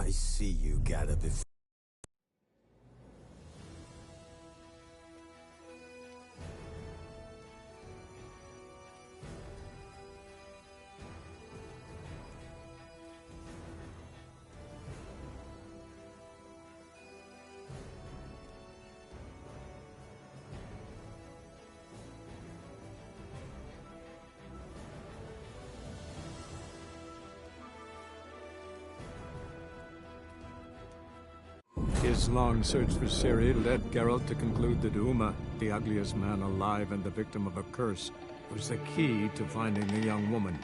I see you gather before. His long search for Ciri led Geralt to conclude that Uma, the ugliest man alive and the victim of a curse, was the key to finding the young woman.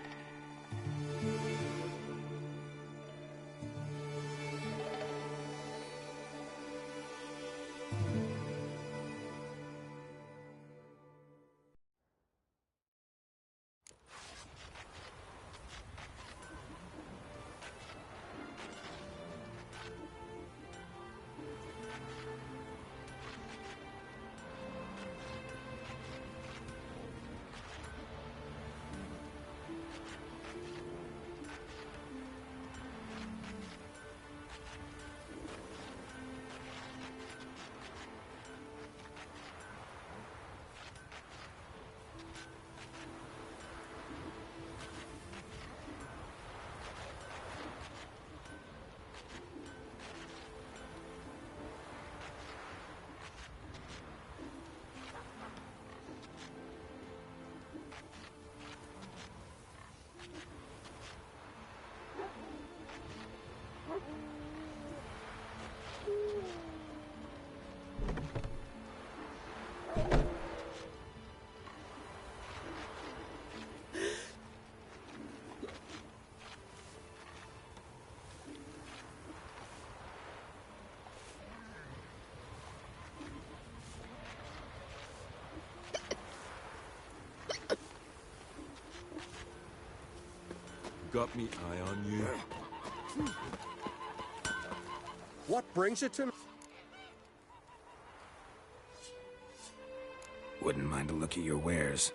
Got me eye on you. What brings you to me? Wouldn't mind a look at your wares.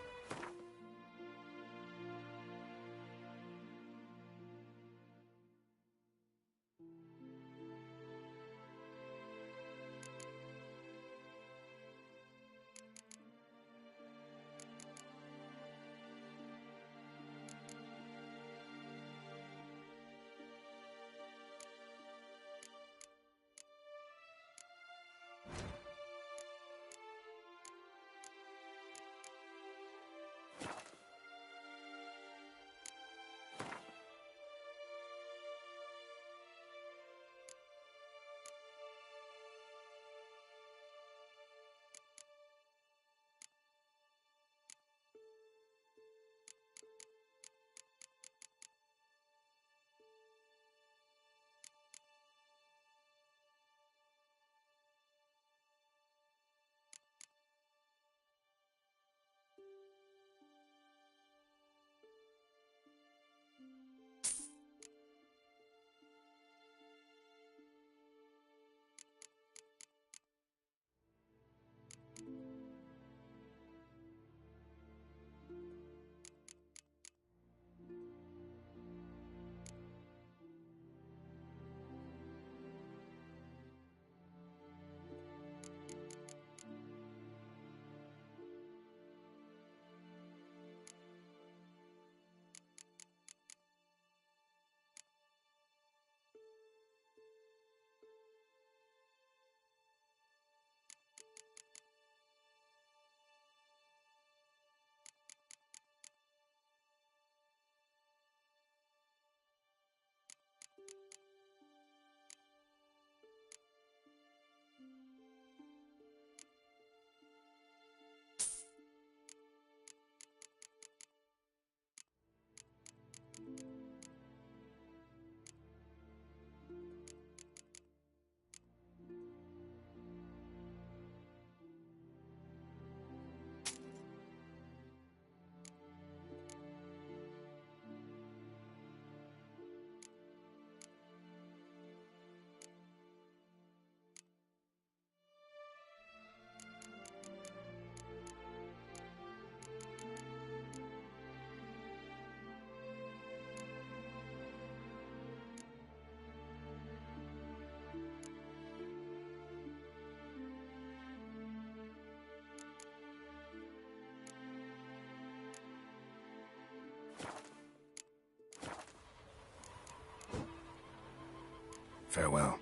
Farewell.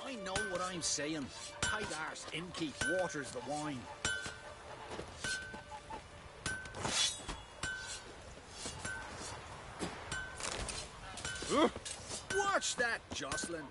I know what I'm saying. Tight arse innkeep waters the wine. Watch that, Jocelyn.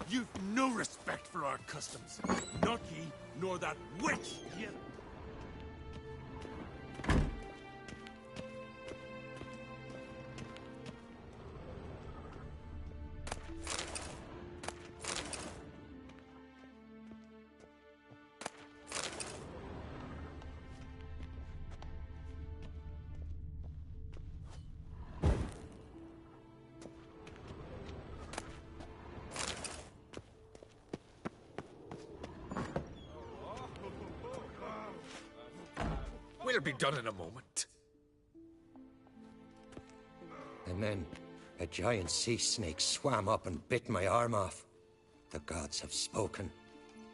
You've no respect for our customs. Not ye, nor that witch ye. We'll be done in a moment. And then a giant sea snake swam up and bit my arm off. The gods have spoken.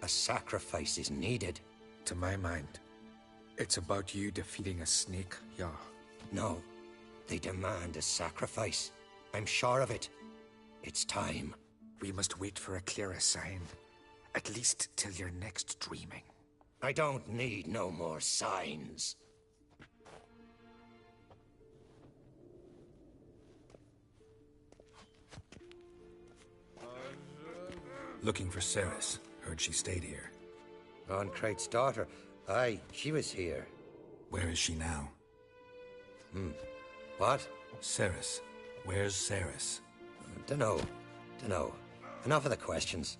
A sacrifice is needed. To my mind, it's about you defeating a snake, yeah. No, they demand a sacrifice. I'm sure of it. It's time. We must wait for a clearer sign. At least till your next dreaming. I don't need no more signs. Looking for Ceres. Heard she stayed here. Ron Crate's daughter. Aye, she was here. Where is she now? What? Ceres. Where's Ceres? Dunno. Enough of the questions.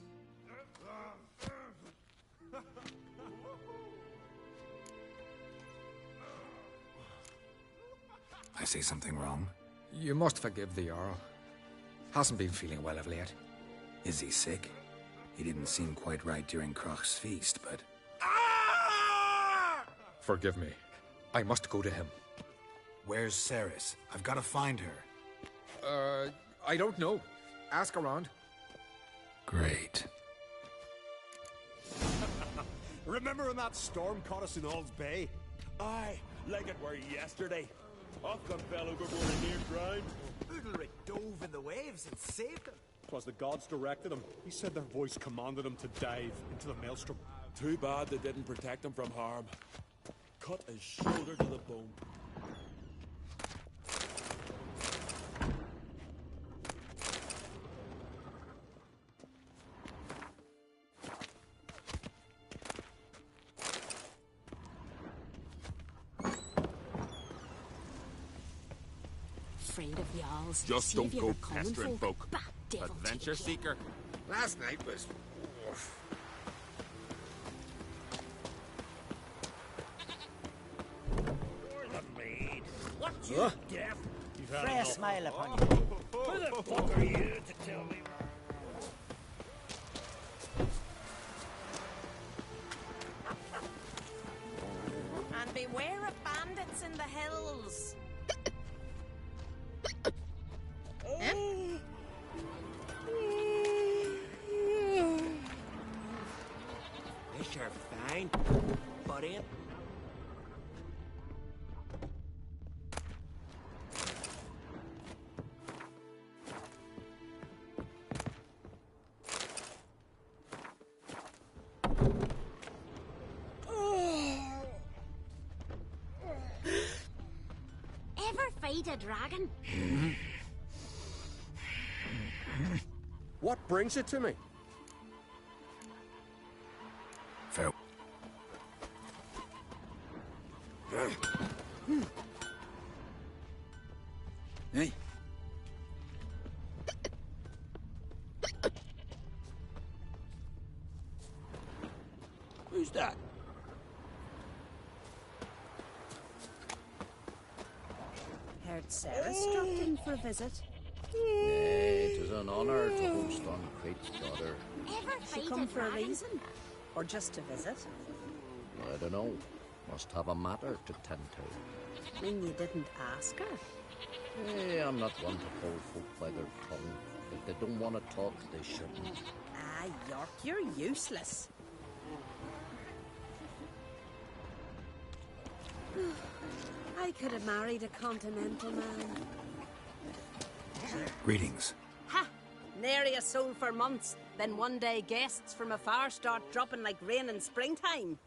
I say something wrong? You must forgive the Jarl. Hasn't been feeling well of late. Is he sick? He didn't seem quite right during Crach's feast, but... Forgive me. I must go to him. Where's Ceres? I've got to find her. I don't know. Ask around. Great. Remember when that storm caught us in Ald's Bay? Aye, like it were yesterday. Off them fell overboard and near drowned. Udalric dove in the waves and saved them. 'Twas the gods directed him. He said their voice commanded him to dive into the maelstrom. Too bad they didn't protect him from harm. Cut his shoulder to the bone. afraid of yalls. Just don't go pestering folk. Bad devil Adventure take you. seeker. Last night was... You're the maid. What, you deaf? Pray a smile upon you. Who the fuck are you to tell me? And beware of bandits in the hills. This you're fine, but ain't. Ever fight a dragon? What brings it to me? Fair. Hey. Who's that? Heard Sarah dropped in for a visit. It is an honor to host on Crate's daughter. Ever She fight come a for a dragon? reason? Or just to visit? I don't know. Must have a matter to tend to. I mean, you didn't ask her. I'm not one to hold folk by their tongue. If they don't want to talk, they shouldn't. Ah, York, you're useless. I could have married a continental man. Greetings. Ha! Nary a soul for months. Then one day guests from afar start dropping like rain in springtime.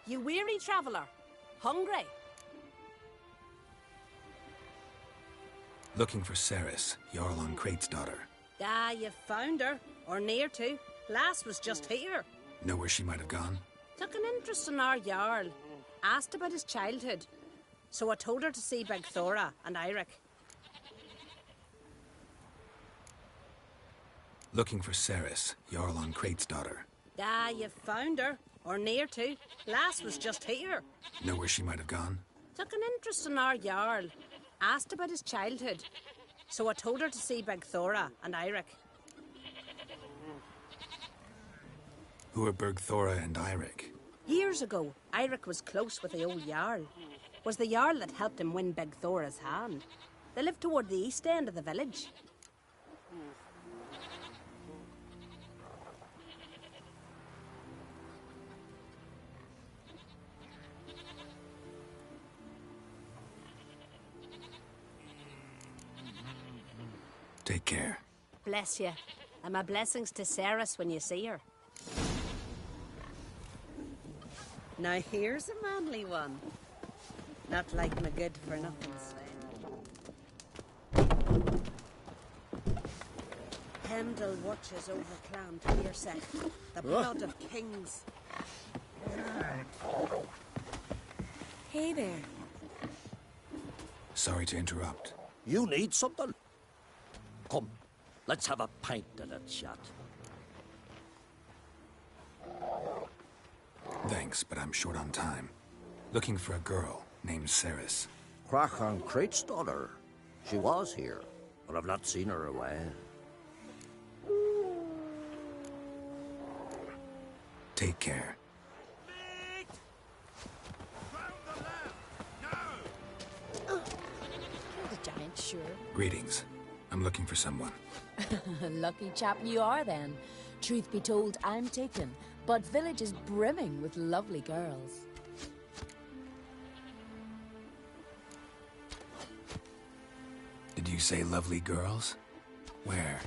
You weary traveller? Hungry? Looking for Ceres, Jarl on Crate's daughter. Ah, you found her. Or near to. Lass was just here. Know where she might have gone? Took an interest in our Jarl. Asked about his childhood. So I told her to see Begthora and Eirik. Looking for Ceres, Jarl on Crate's daughter. Ah, you found her. Or near to. Lass was just here. Know where she might have gone? Took an interest in our Jarl. Asked about his childhood. So I told her to see Begthora and Eirik. Who are Bergthora and Eirik? Years ago, Eirik was close with the old Jarl. Was the Jarl that helped him win Begthora's hand. They lived toward the east end of the village. Take care. Bless you. And my blessings to Ceres when you see her. Now here's a manly one. Not like my good for nothing Sven. Hemdall watches over Clan Tyrset, the blood of kings. Hey there. Sorry to interrupt. You need something? Come, let's have a pint and a chat. Thanks, but I'm short on time. Looking for a girl named Ceres. Crach on Crate's daughter. She was here, but I've not seen her a while. Take care. The giant, sure. Greetings. I'm looking for someone. Lucky chap you are then. Truth be told, I'm taken, but village is brimming with lovely girls. Did you say lovely girls? Where?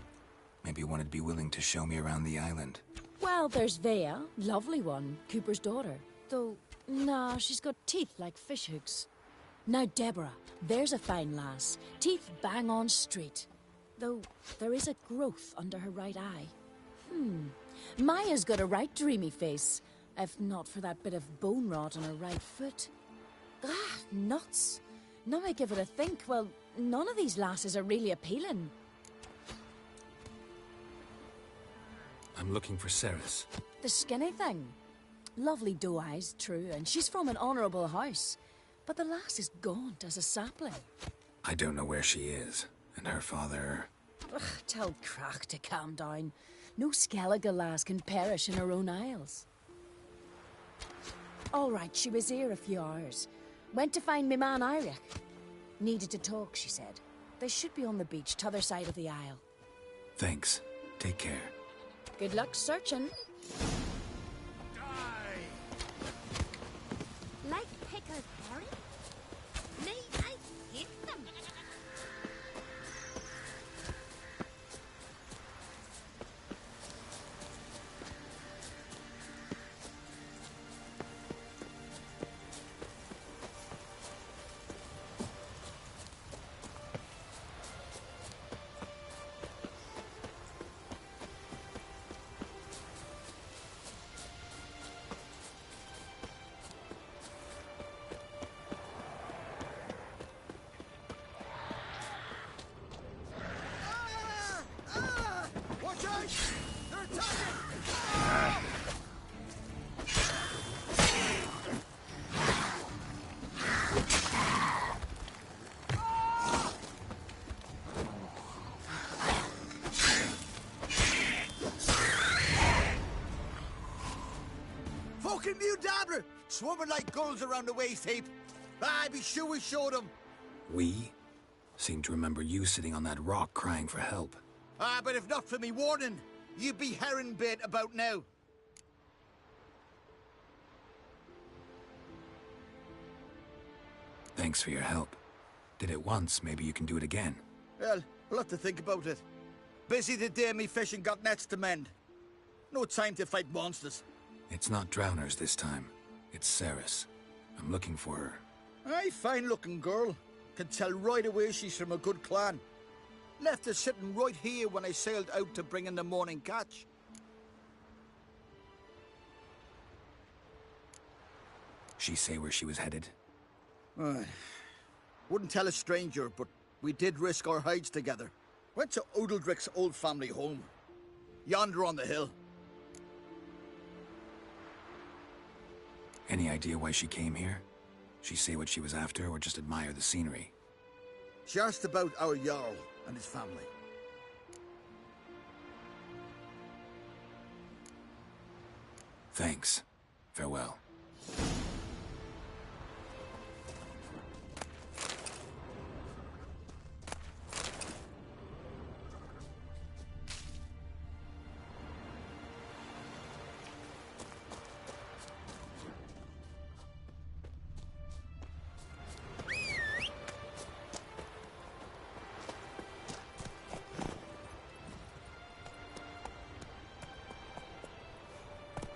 Maybe one would be willing to show me around the island. Well, there's Vea, lovely one, Cooper's daughter. Though, nah, she's got teeth like fishhooks. Now Deborah, there's a fine lass. Teeth bang on straight. Though there is a growth under her right eye. Maya's got a right dreamy face, if not for that bit of bone rot on her right foot. Ah, nuts. Now I give it a think, well, none of these lasses are really appealing. I'm looking for Ceres. The skinny thing. Lovely doe eyes, true, and she's from an honourable house. But the lass is gaunt as a sapling. I don't know where she is, and her father... Ugh, tell Crack to calm down. No Skellige lass can perish in her own isles. All right, she was here a few hours. Went to find me man Iric. Needed to talk, she said. They should be on the beach, t'other side of the isle. Thanks. Take care. Good luck searching. Like pickled herring? Me, I hate them. Watch out! They're attacking! Fucking new dabbler! Swarming like gulls around the waist heap. Ah, be sure we showed them. We? Seem to remember you sitting on that rock crying for help. Ah, but if not for me warning, you'd be herring bait about now. Thanks for your help. Did it once, maybe you can do it again. Well, we'll have to think about it. Busy the day me fishing got nets to mend. No time to fight monsters. It's not drowners this time. It's Ceres. I'm looking for her. Aye, fine-looking girl. Can tell right away she's from a good clan. Left her sitting right here when I sailed out to bring in the morning catch. She say where she was headed? Wouldn't tell a stranger, but we did risk our hides together. Went to Odeldrick's old family home. Yonder on the hill. Any idea why she came here? She say what she was after, or just admire the scenery? She asked about our Jarl and his family. Thanks. Farewell.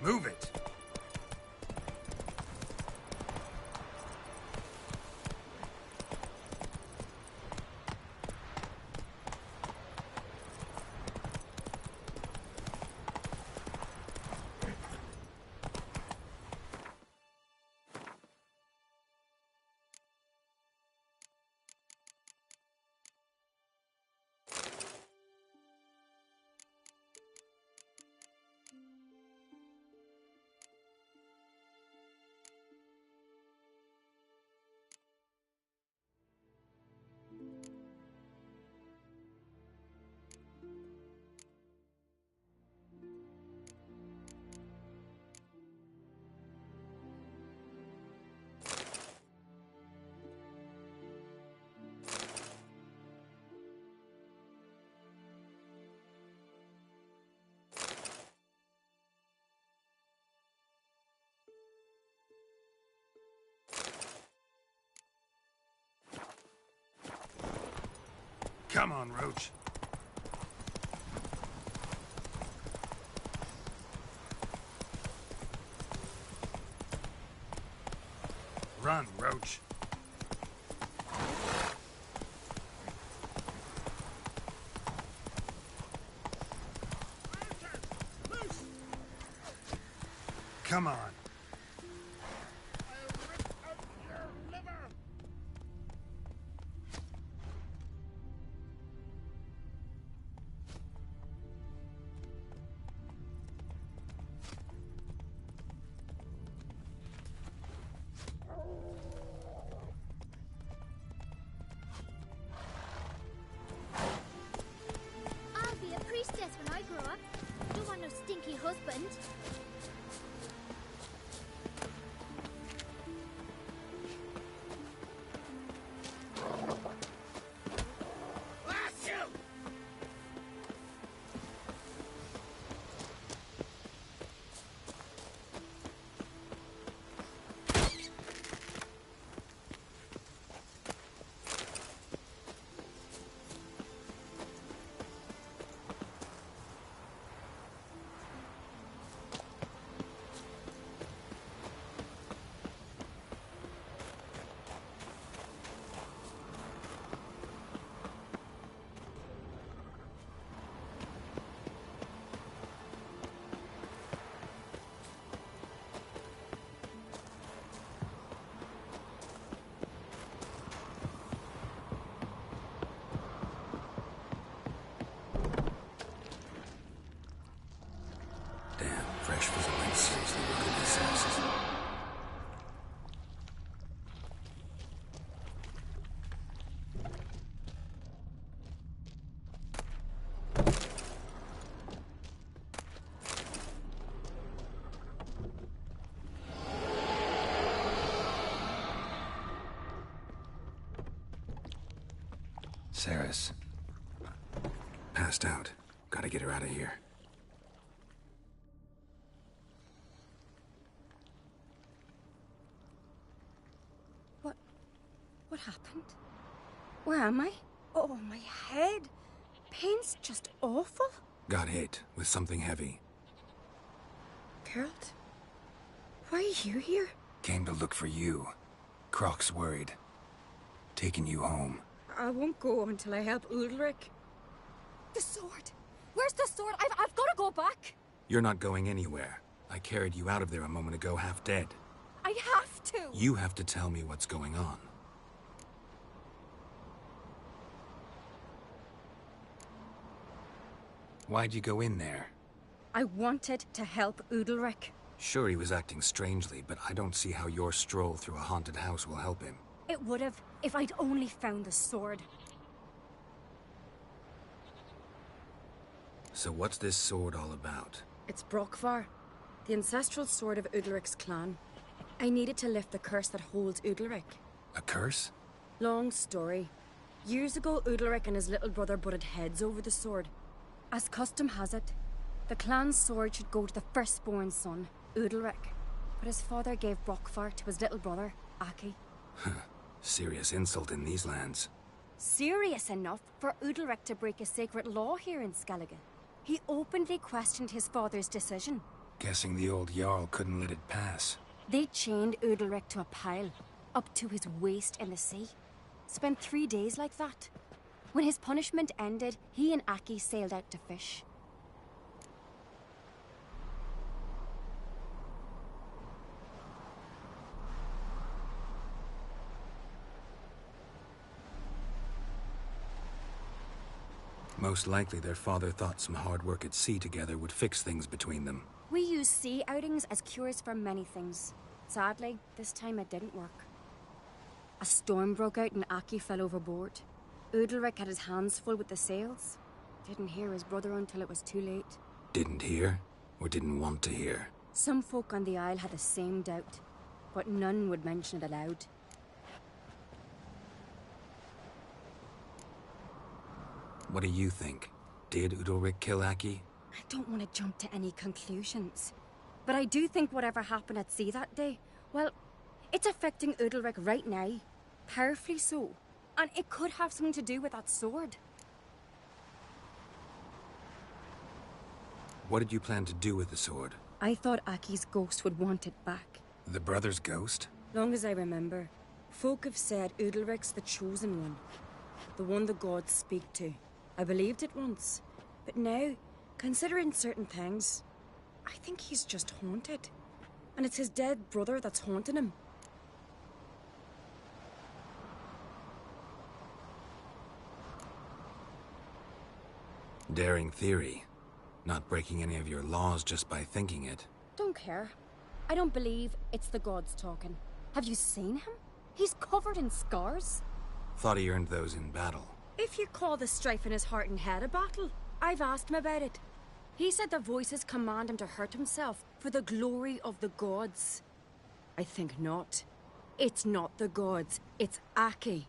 Move it! Come on, Roach. Run, Roach. Come on. Saris. Passed out. Gotta get her out of here. What happened? Where am I? Oh, my head. Pain's just awful. Got hit with something heavy. Geralt? Why are you here? Came to look for you. Croc's worried. Taking you home. I won't go until I help Udalric. The sword! Where's the sword? I've got to go back! You're not going anywhere. I carried you out of there a moment ago, half dead. I have to! You have to tell me what's going on. Why'd you go in there? I wanted to help Udalric. Sure, he was acting strangely, but I don't see how your stroll through a haunted house will help him. It would have, if I'd only found the sword. So what's this sword all about? It's Brokvar, the ancestral sword of Udalric's clan. I needed to lift the curse that holds Udalric. A curse? Long story. Years ago, Udalric and his little brother butted heads over the sword. As custom has it, the clan's sword should go to the firstborn son, Udalric. But his father gave Brokvar to his little brother, Aki. Serious insult in these lands. Serious enough for Udalric to break a sacred law here in Skellige. He openly questioned his father's decision. Guessing the old Jarl couldn't let it pass. They chained Udalric to a pile, up to his waist in the sea. Spent 3 days like that. When his punishment ended, he and Aki sailed out to fish. Most likely their father thought some hard work at sea together would fix things between them. We use sea outings as cures for many things. Sadly, this time it didn't work. A storm broke out and Aki fell overboard. Udalric had his hands full with the sails. Didn't hear his brother until it was too late. Didn't hear? Or didn't want to hear? Some folk on the Isle had the same doubt, but none would mention it aloud. What do you think? Did Udalric kill Aki? I don't want to jump to any conclusions. But I do think whatever happened at sea that day, well, it's affecting Udalric right now. Powerfully so. And it could have something to do with that sword. What did you plan to do with the sword? I thought Aki's ghost would want it back. The brother's ghost? Long as I remember, folk have said Udalric's the chosen one. The one the gods speak to. I believed it once. But now, considering certain things, I think he's just haunted. And it's his dead brother that's haunting him. Daring theory. Not breaking any of your laws just by thinking it. Don't care. I don't believe it's the gods talking. Have you seen him? He's covered in scars. Thought he earned those in battle. If you call the strife in his heart and head a battle, I've asked him about it. He said the voices command him to hurt himself for the glory of the gods. I think not. It's not the gods, it's Aki.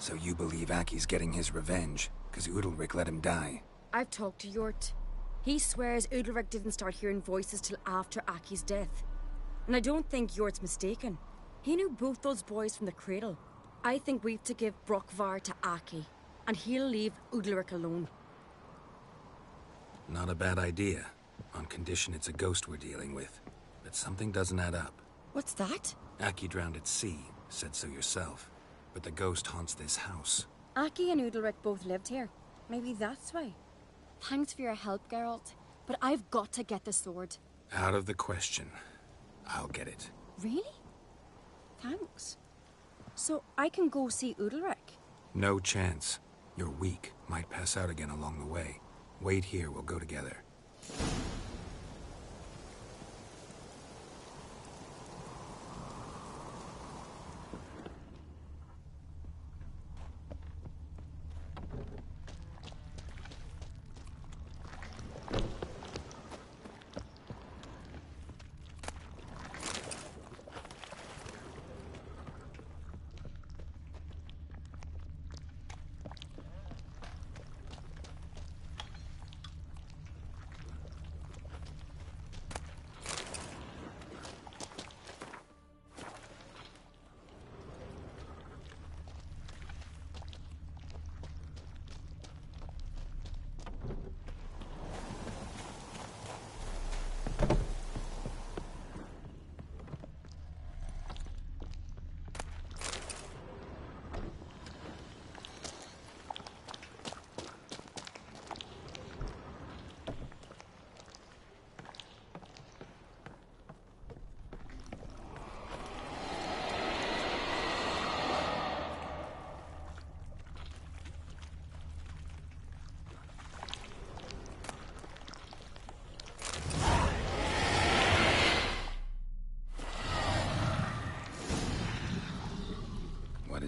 So you believe Aki's getting his revenge, because Udalric let him die? I've talked to Yort. He swears Udalric didn't start hearing voices till after Aki's death. And I don't think Yort's mistaken. He knew both those boys from the cradle. I think we've to give Brokvar to Aki, and he'll leave Udalric alone. Not a bad idea, on condition it's a ghost we're dealing with. But something doesn't add up. What's that? Aki drowned at sea, said so yourself. But the ghost haunts this house. Aki and Udalric both lived here. Maybe that's why. Thanks for your help, Geralt. But I've got to get the sword. Out of the question. I'll get it. Really? Thanks. So I can go see Udalric? No chance. You're weak. Might pass out again along the way. Wait here, we'll go together.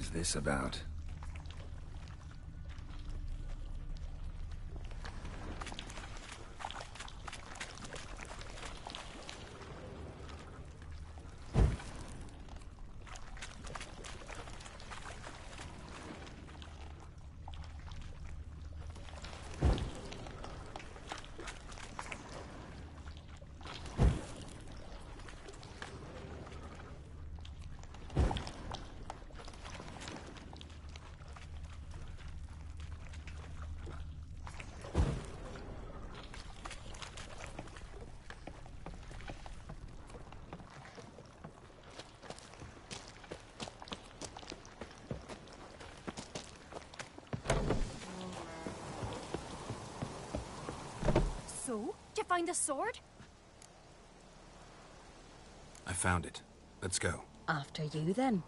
is this about? So, did you find the sword? I found it. Let's go. After you, then.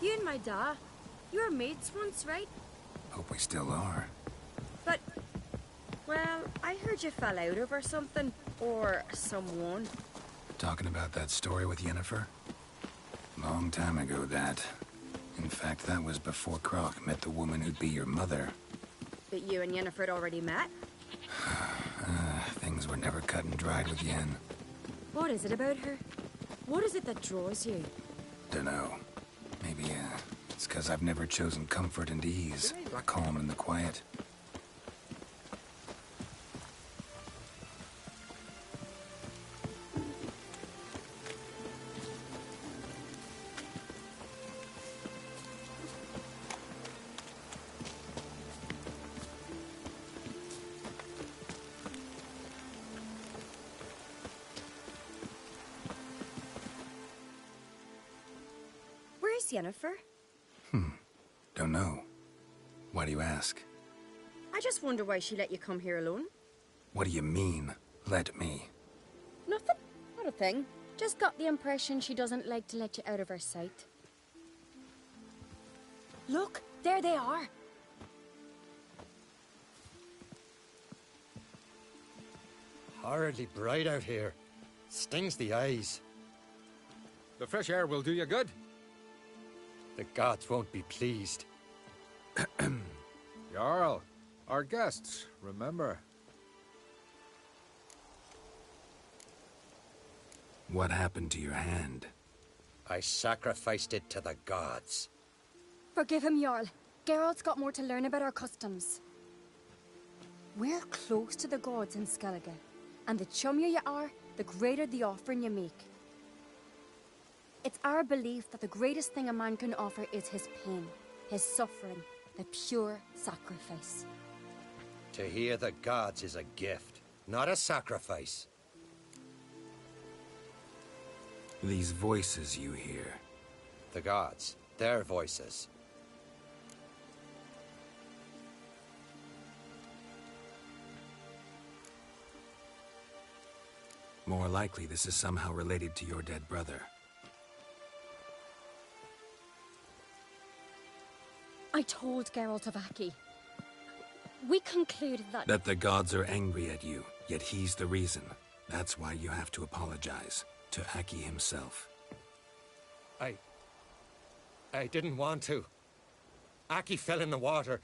You and my da, you were mates once, right? Hope we still are. But, well, I heard you fell out over something. Or someone. Talking about that story with Yennefer? Long time ago, that. In fact, that was before Croc met the woman who'd be your mother. But you and Yennefer had already met? Things were never cut and dried with Yen. What is it about her? What is it that draws you? Dunno. Maybe, it's 'cause I've never chosen comfort and ease, the calm and the quiet. Where's Yennefer? Don't know. Why do you ask? I just wonder why she let you come here alone. What do you mean, let me? Nothing. Not a thing. Just got the impression she doesn't like to let you out of her sight. Look, there they are. Horridly bright out here. Stings the eyes. The fresh air will do you good. The gods won't be pleased. Jarl, our guests, remember. What happened to your hand? I sacrificed it to the gods. Forgive him, Jarl. Geralt's got more to learn about our customs. We're close to the gods in Skellige, and the chummier you are, the greater the offering you make. It's our belief that the greatest thing a man can offer is his pain, his suffering, the pure sacrifice. To hear the gods is a gift, not a sacrifice. These voices you hear. The gods, their voices. More likely this is somehow related to your dead brother. I told Geralt of Aki. We concluded that... That the gods are angry at you, yet he's the reason. That's why you have to apologize. To Aki himself. I didn't want to. Aki fell in the water.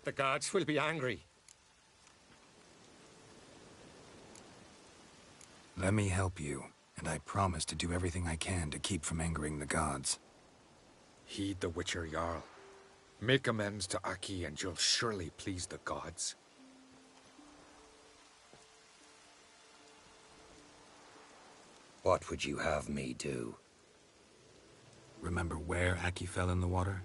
The gods will be angry. Let me help you, and I promise to do everything I can to keep from angering the gods. Heed the Witcher Jarl. Make amends to Aki and you'll surely please the gods. What would you have me do? Remember where Aki fell in the water?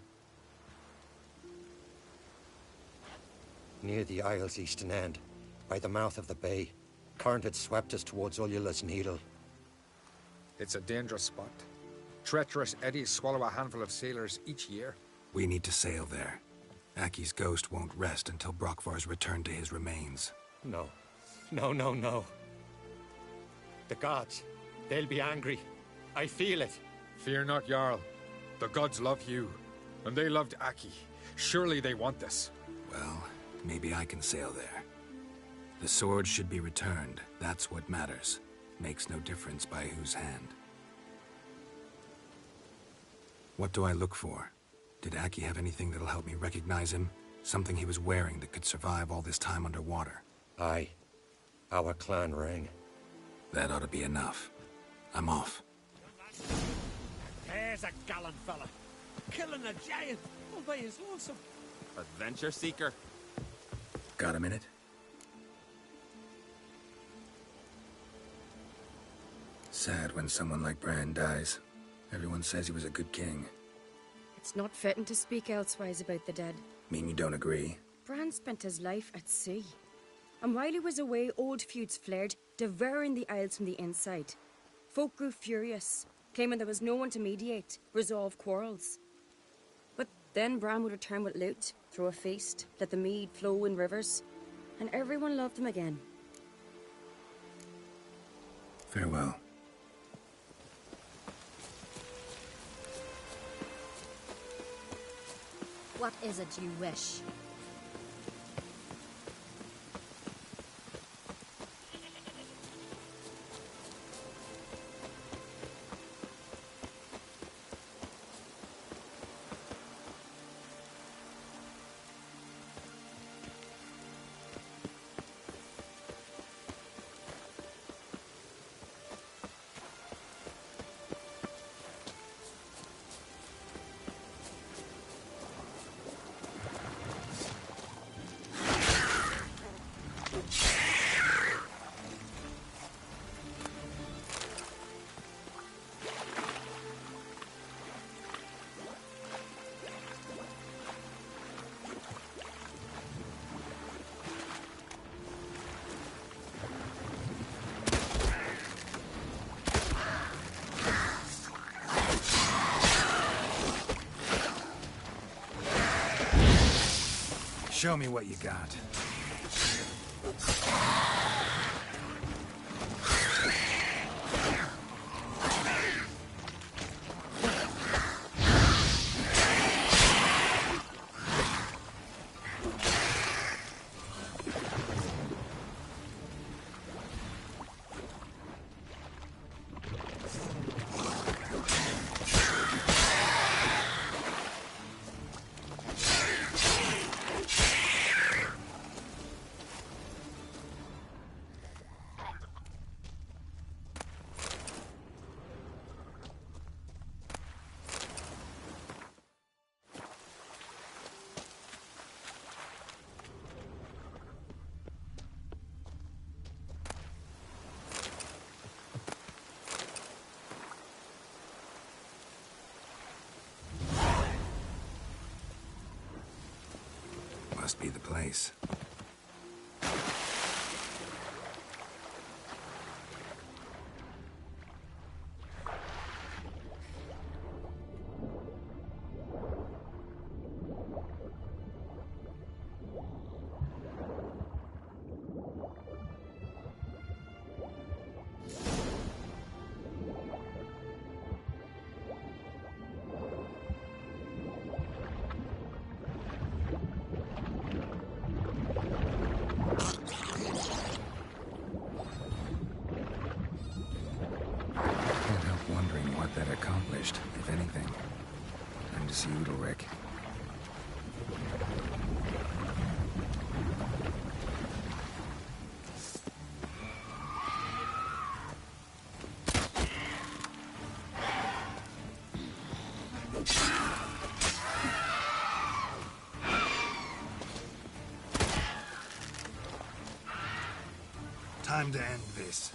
Near the Isle's eastern end, by the mouth of the bay. Current had swept us towards Ullula's Needle. It's a dangerous spot. Treacherous eddies swallow a handful of sailors each year. We need to sail there. Aki's ghost won't rest until Brokvar's returned to his remains. No. No. The gods, they'll be angry. I feel it. Fear not, Jarl. The gods love you, and they loved Aki. Surely they want this. Well, maybe I can sail there. The sword should be returned. That's what matters. Makes no difference by whose hand. What do I look for? Did Aki have anything that'll help me recognize him? Something he was wearing that could survive all this time underwater? Aye. Our clan ring. That ought to be enough. I'm off. There's a gallant fella. Killing a giant all by his lonesome. Adventure seeker. Got a minute? Sad when someone like Bran dies. Everyone says he was a good king. It's not fitting to speak elsewise about the dead. Mean you don't agree? Bran spent his life at sea. And while he was away, old feuds flared, devouring the Isles from the inside. Folk grew furious, claiming there was no one to mediate, resolve quarrels. But then Bran would return with loot, throw a feast, let the mead flow in rivers, and everyone loved him again. Farewell. What is it you wish? Show me what you got. Must be the place. That accomplished, if anything. Time to see Udalric. Time to end this.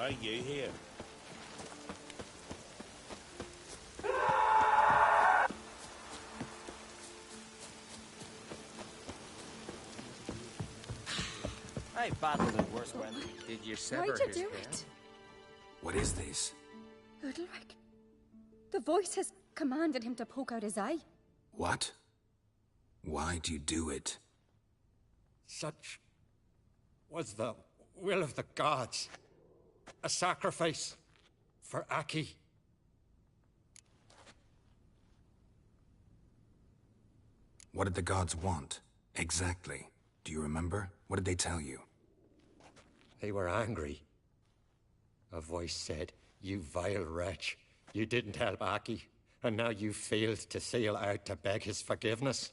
Are you here? I battled in worse weather. Did you sever Why'd you his do hair? it? What is this? Udalric. The voice has commanded him to poke out his eye. What? Why'd you do it? Such was the will of the gods. A sacrifice for Aki. What did the gods want? Exactly. Do you remember? What did they tell you? They were angry. A voice said, "You vile wretch, you didn't help Aki, and now you failed to sail out to beg his forgiveness.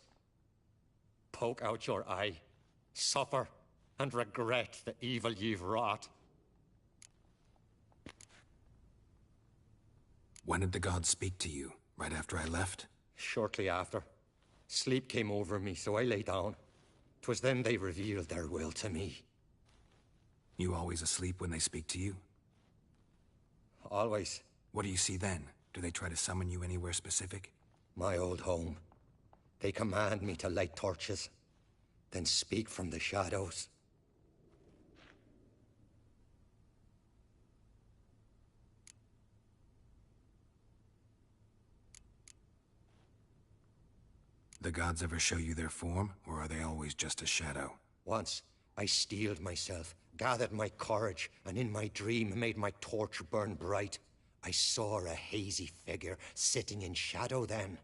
Poke out your eye, suffer, and regret the evil you've wrought." When did the gods speak to you? Right after I left? Shortly after. Sleep came over me, so I lay down. 'Twas then they revealed their will to me. You always asleep when they speak to you? Always. What do you see then? Do they try to summon you anywhere specific? My old home. They command me to light torches, then speak from the shadows. The gods ever show you their form, or are they always just a shadow? Once, I steeled myself, gathered my courage, and in my dream made my torch burn bright. I saw a hazy figure sitting in shadow then.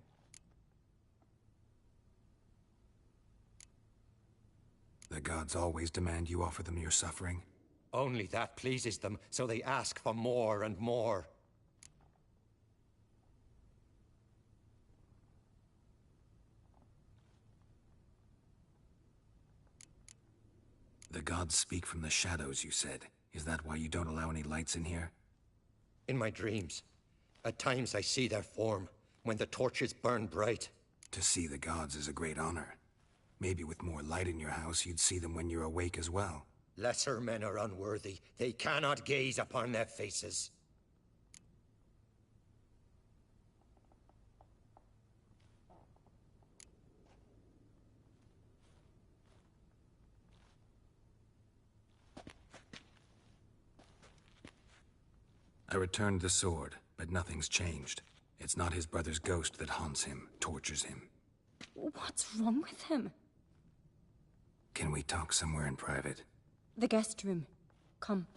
The gods always demand you offer them your suffering? Only that pleases them, so they ask for more and more. The gods speak from the shadows, you said. Is that why you don't allow any lights in here? In my dreams. At times I see their form, when the torches burn bright. To see the gods is a great honor. Maybe with more light in your house, you'd see them when you're awake as well. Lesser men are unworthy. They cannot gaze upon their faces. I returned the sword, but nothing's changed. It's not his brother's ghost that haunts him, tortures him. What's wrong with him? Can we talk somewhere in private? The guest room. Come.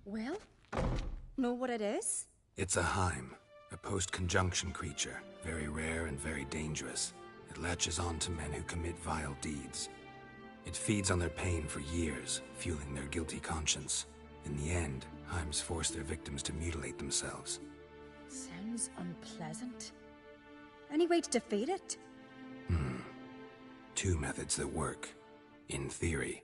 Well, know what it is? It's a Heim, a post-conjunction creature, very rare and very dangerous. It latches on to men who commit vile deeds. It feeds on their pain for years, fueling their guilty conscience. In the end, Heims force their victims to mutilate themselves. Sounds unpleasant. Any way to defeat it? Two methods that work. In theory.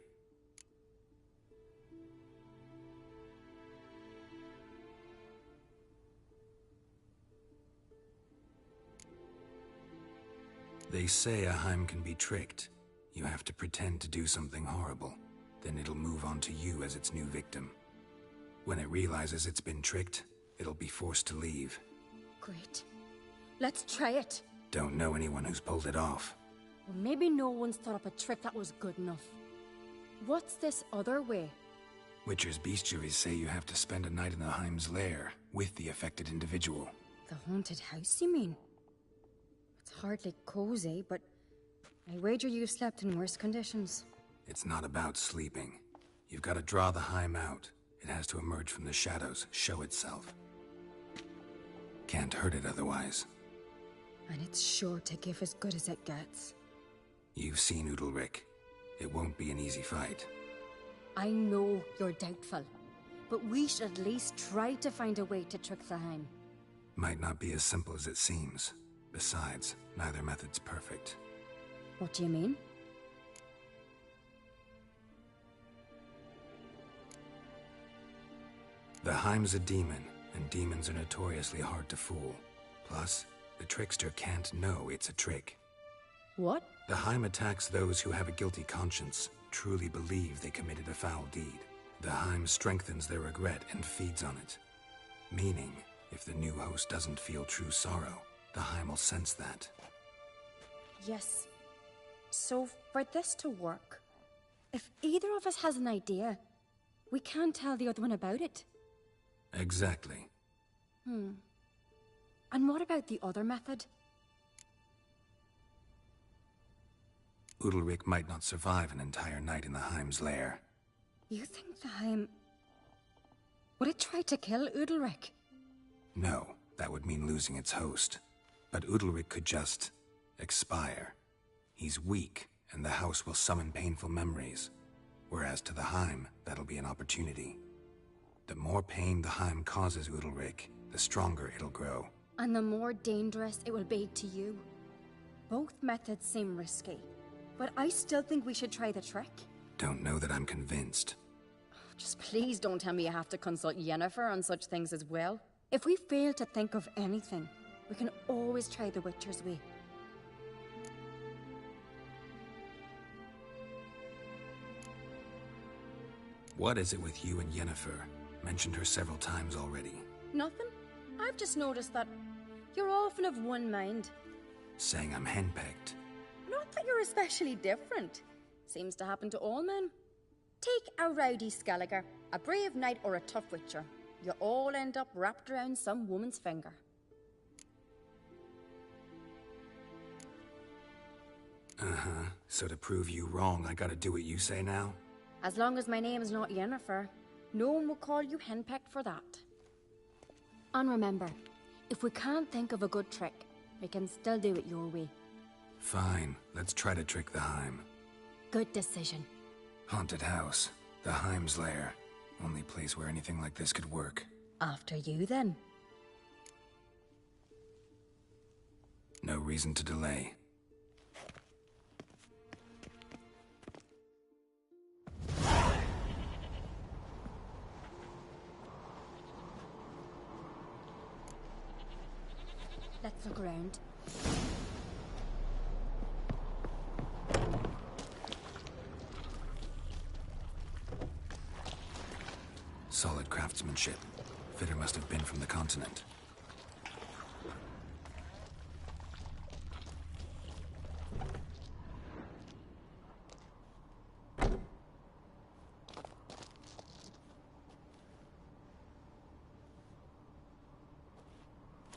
They say a Heim can be tricked. You have to pretend to do something horrible. Then it'll move on to you as its new victim. When it realizes it's been tricked, it'll be forced to leave. Great. Let's try it. Don't know anyone who's pulled it off. Well, maybe no one's thought up a trick that was good enough. What's this other way? Witcher's bestiaries say you have to spend a night in the Heim's lair with the affected individual. The haunted house, you mean? It's hardly cozy, but I wager you've slept in worse conditions. It's not about sleeping. You've got to draw the Heim out. It has to emerge from the shadows, show itself. Can't hurt it otherwise. And it's sure to give as good as it gets. You've seen Udalric. It won't be an easy fight. I know you're doubtful, but we should at least try to find a way to trick the Heim. Might not be as simple as it seems. Besides, neither method's perfect. What do you mean? The Heim's a demon, and demons are notoriously hard to fool. Plus, The trickster can't know it's a trick. What? The Heim attacks those who have a guilty conscience, truly believe they committed a foul deed. The Heim strengthens their regret and feeds on it. Meaning, if the new host doesn't feel true sorrow, the Heim will sense that. Yes. So, for this to work, if either of us has an idea, we can't tell the other one about it. Exactly. And what about the other method? Udalryk might not survive an entire night in the Heim's lair. You think the Heim... would it try to kill Udalryk? No, that would mean losing its host. But Udalryk could just... expire. He's weak, and the house will summon painful memories. Whereas to the Heim, that'll be an opportunity. The more pain the Heim causes Udalryk, the stronger it'll grow. And the more dangerous it will be to you. Both methods seem risky, but I still think we should try the trick. Don't know that I'm convinced. Just please don't tell me you have to consult Yennefer on such things as well. If we fail to think of anything, we can always try the Witcher's way. What is it with you and Yennefer? Mentioned her several times already. Nothing. I've just noticed that you're often of one mind. Saying I'm henpecked. Not that you're especially different. Seems to happen to all men. Take a rowdy Skelliger, a brave knight or a tough witcher. You all end up wrapped around some woman's finger. Uh-huh. So to prove you wrong, I gotta do what you say now? As long as my name is not Yennefer, no one will call you henpecked for that. And remember, if we can't think of a good trick, we can still do it your way. Fine, let's try to trick the Heim. Good decision. Haunted house. The Heim's lair. Only place where anything like this could work. After you, then. No reason to delay. Let's look around. Solid craftsmanship. Fitter must have been from the continent.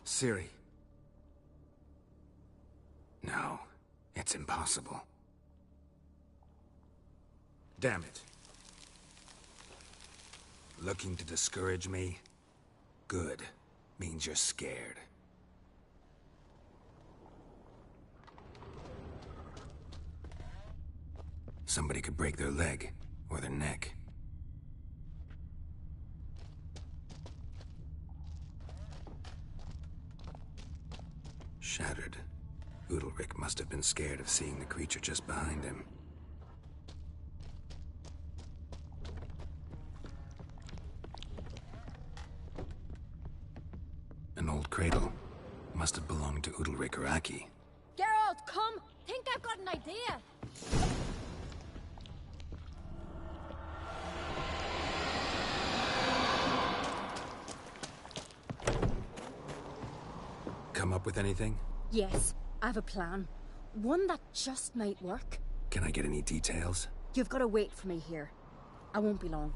Ciri. No, it's impossible. Damn it. Looking to discourage me? Good. Means you're scared. Somebody could break their leg, or their neck. Shattered. Udalryk must have been scared of seeing the creature just behind him. An old cradle. Must have belonged to Udalryk or Aki. Geralt, come! Think I've got an idea! Come up with anything? Yes, I have a plan. One that just might work. Can I get any details? You've got to wait for me here. I won't be long.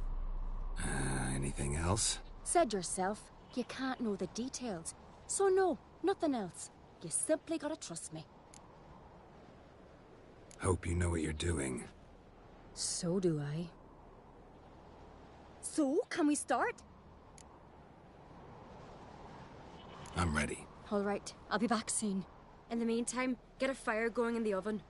Anything else? Said yourself, you can't know the details. So no, nothing else. You simply gotta trust me. Hope you know what you're doing. So do I. So, can we start? I'm ready. All right, I'll be back soon. In the meantime, get a fire going in the oven.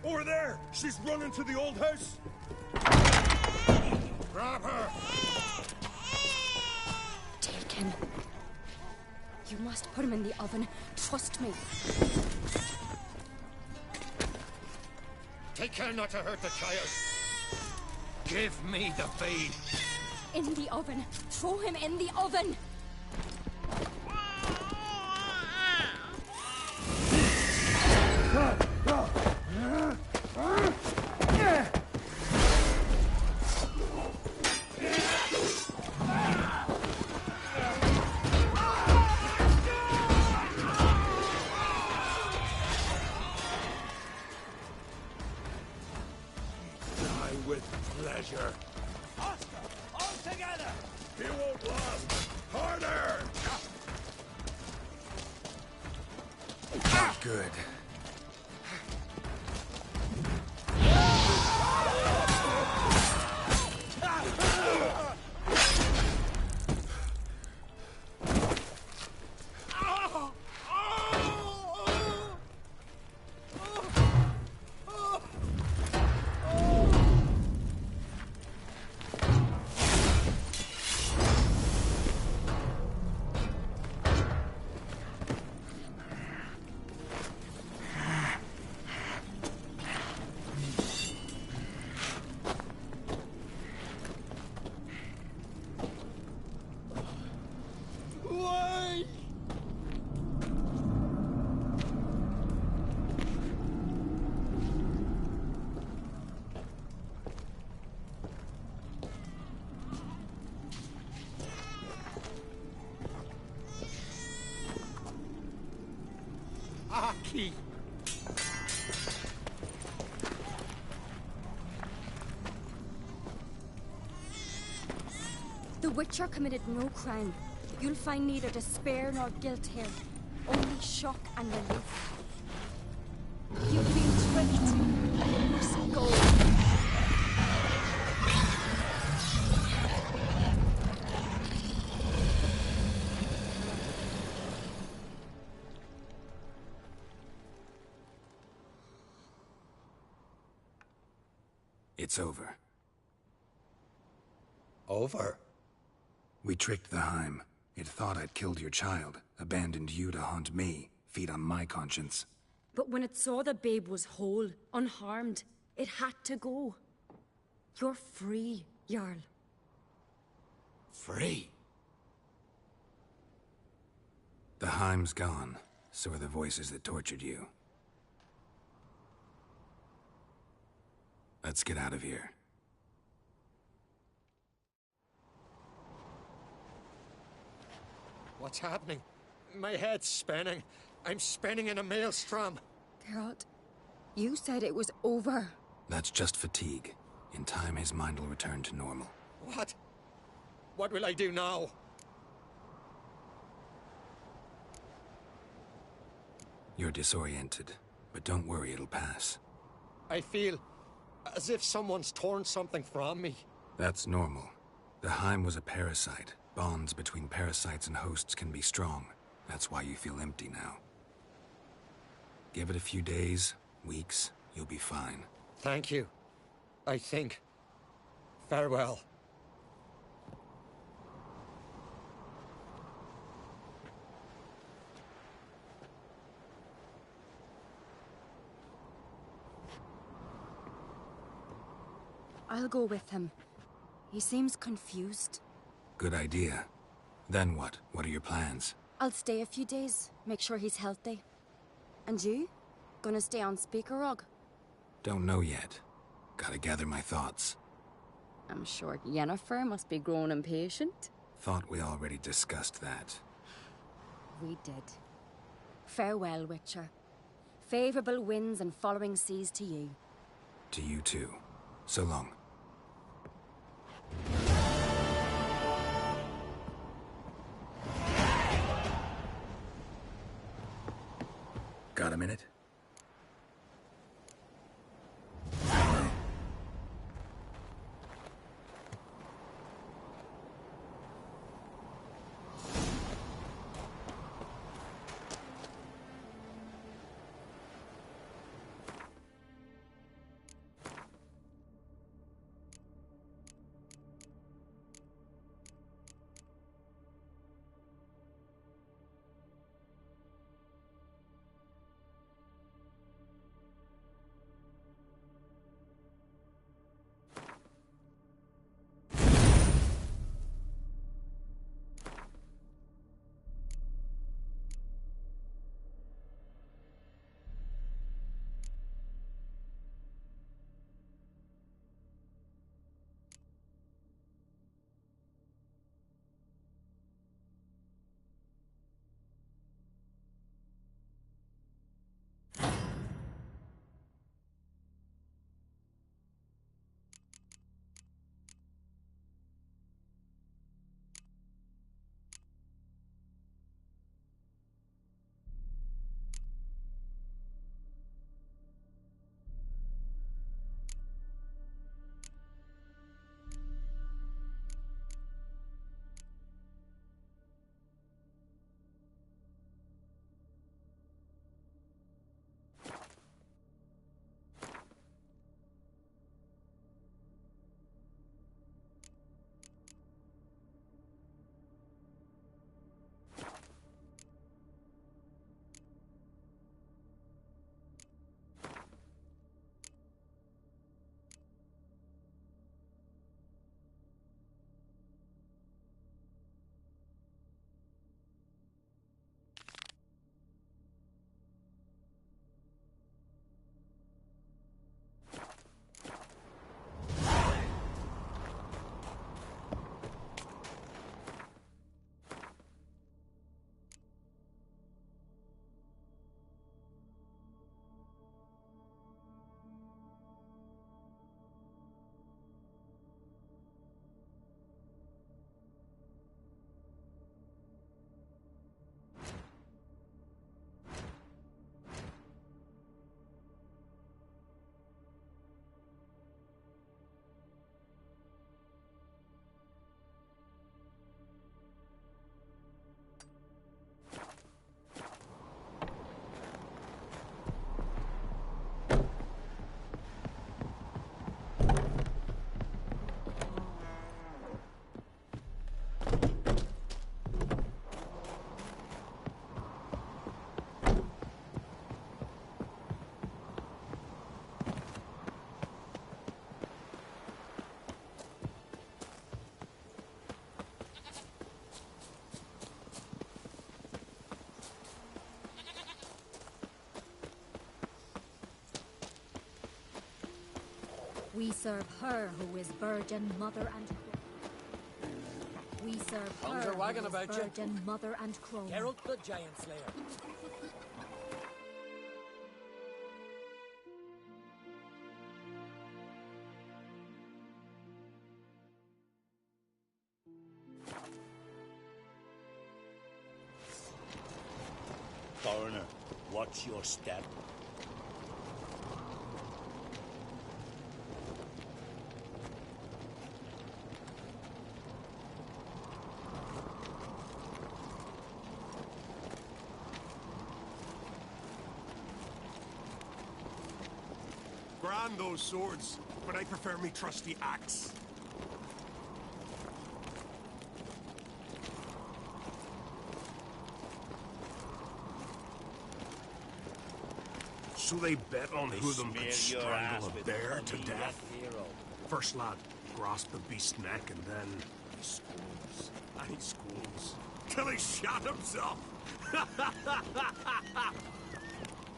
Over there! She's running to the old house! Grab her! Take him. You must put him in the oven. Trust me. Take care not to hurt the child. Give me the feed. In the oven. Throw him in the oven. Die with pleasure. Oscar, all together! You won't last. Harder! Not good. Aki! The Witcher committed no crime. You'll find neither despair nor guilt here. Only shock and relief. You've been tricked. You must go. It's over. Over? We tricked the Heim. It thought I'd killed your child, abandoned you to haunt me, feed on my conscience. But when it saw the babe was whole, unharmed, it had to go. You're free, Jarl. Free? The Heim's gone, so are the voices that tortured you. Let's get out of here. What's happening? My head's spinning. I'm spinning in a maelstrom. Geralt, you said it was over. That's just fatigue. In time, his mind will return to normal. What? What will I do now? You're disoriented, but don't worry, it'll pass. I feel as if someone's torn something from me. That's normal. The Heim was a parasite. Bonds between parasites and hosts can be strong. That's why you feel empty now. Give it a few days, weeks, you'll be fine. Thank you. I think. Farewell. I'll go with him. He seems confused. Good idea. Then what? What are your plans? I'll stay a few days, make sure he's healthy. And you? Gonna stay on Speaker Rog? Don't know yet. Gotta gather my thoughts. I'm sure Yennefer must be grown impatient. Thought we already discussed that. We did. Farewell, Witcher. Favorable winds and following seas to you. To you too. So long. Got a minute? We serve her who is virgin, mother, and we serve Tongues her are wagging who is about you. virgin, mother, and crone. Geralt the Giant Slayer. Foreigner, watch your step. Grand those swords, but I prefer me trusty axe. So they bet on who them could strangle a bear to death? First lad, grasp the beast's neck and then he squeals. And he squeals. Till he shot himself!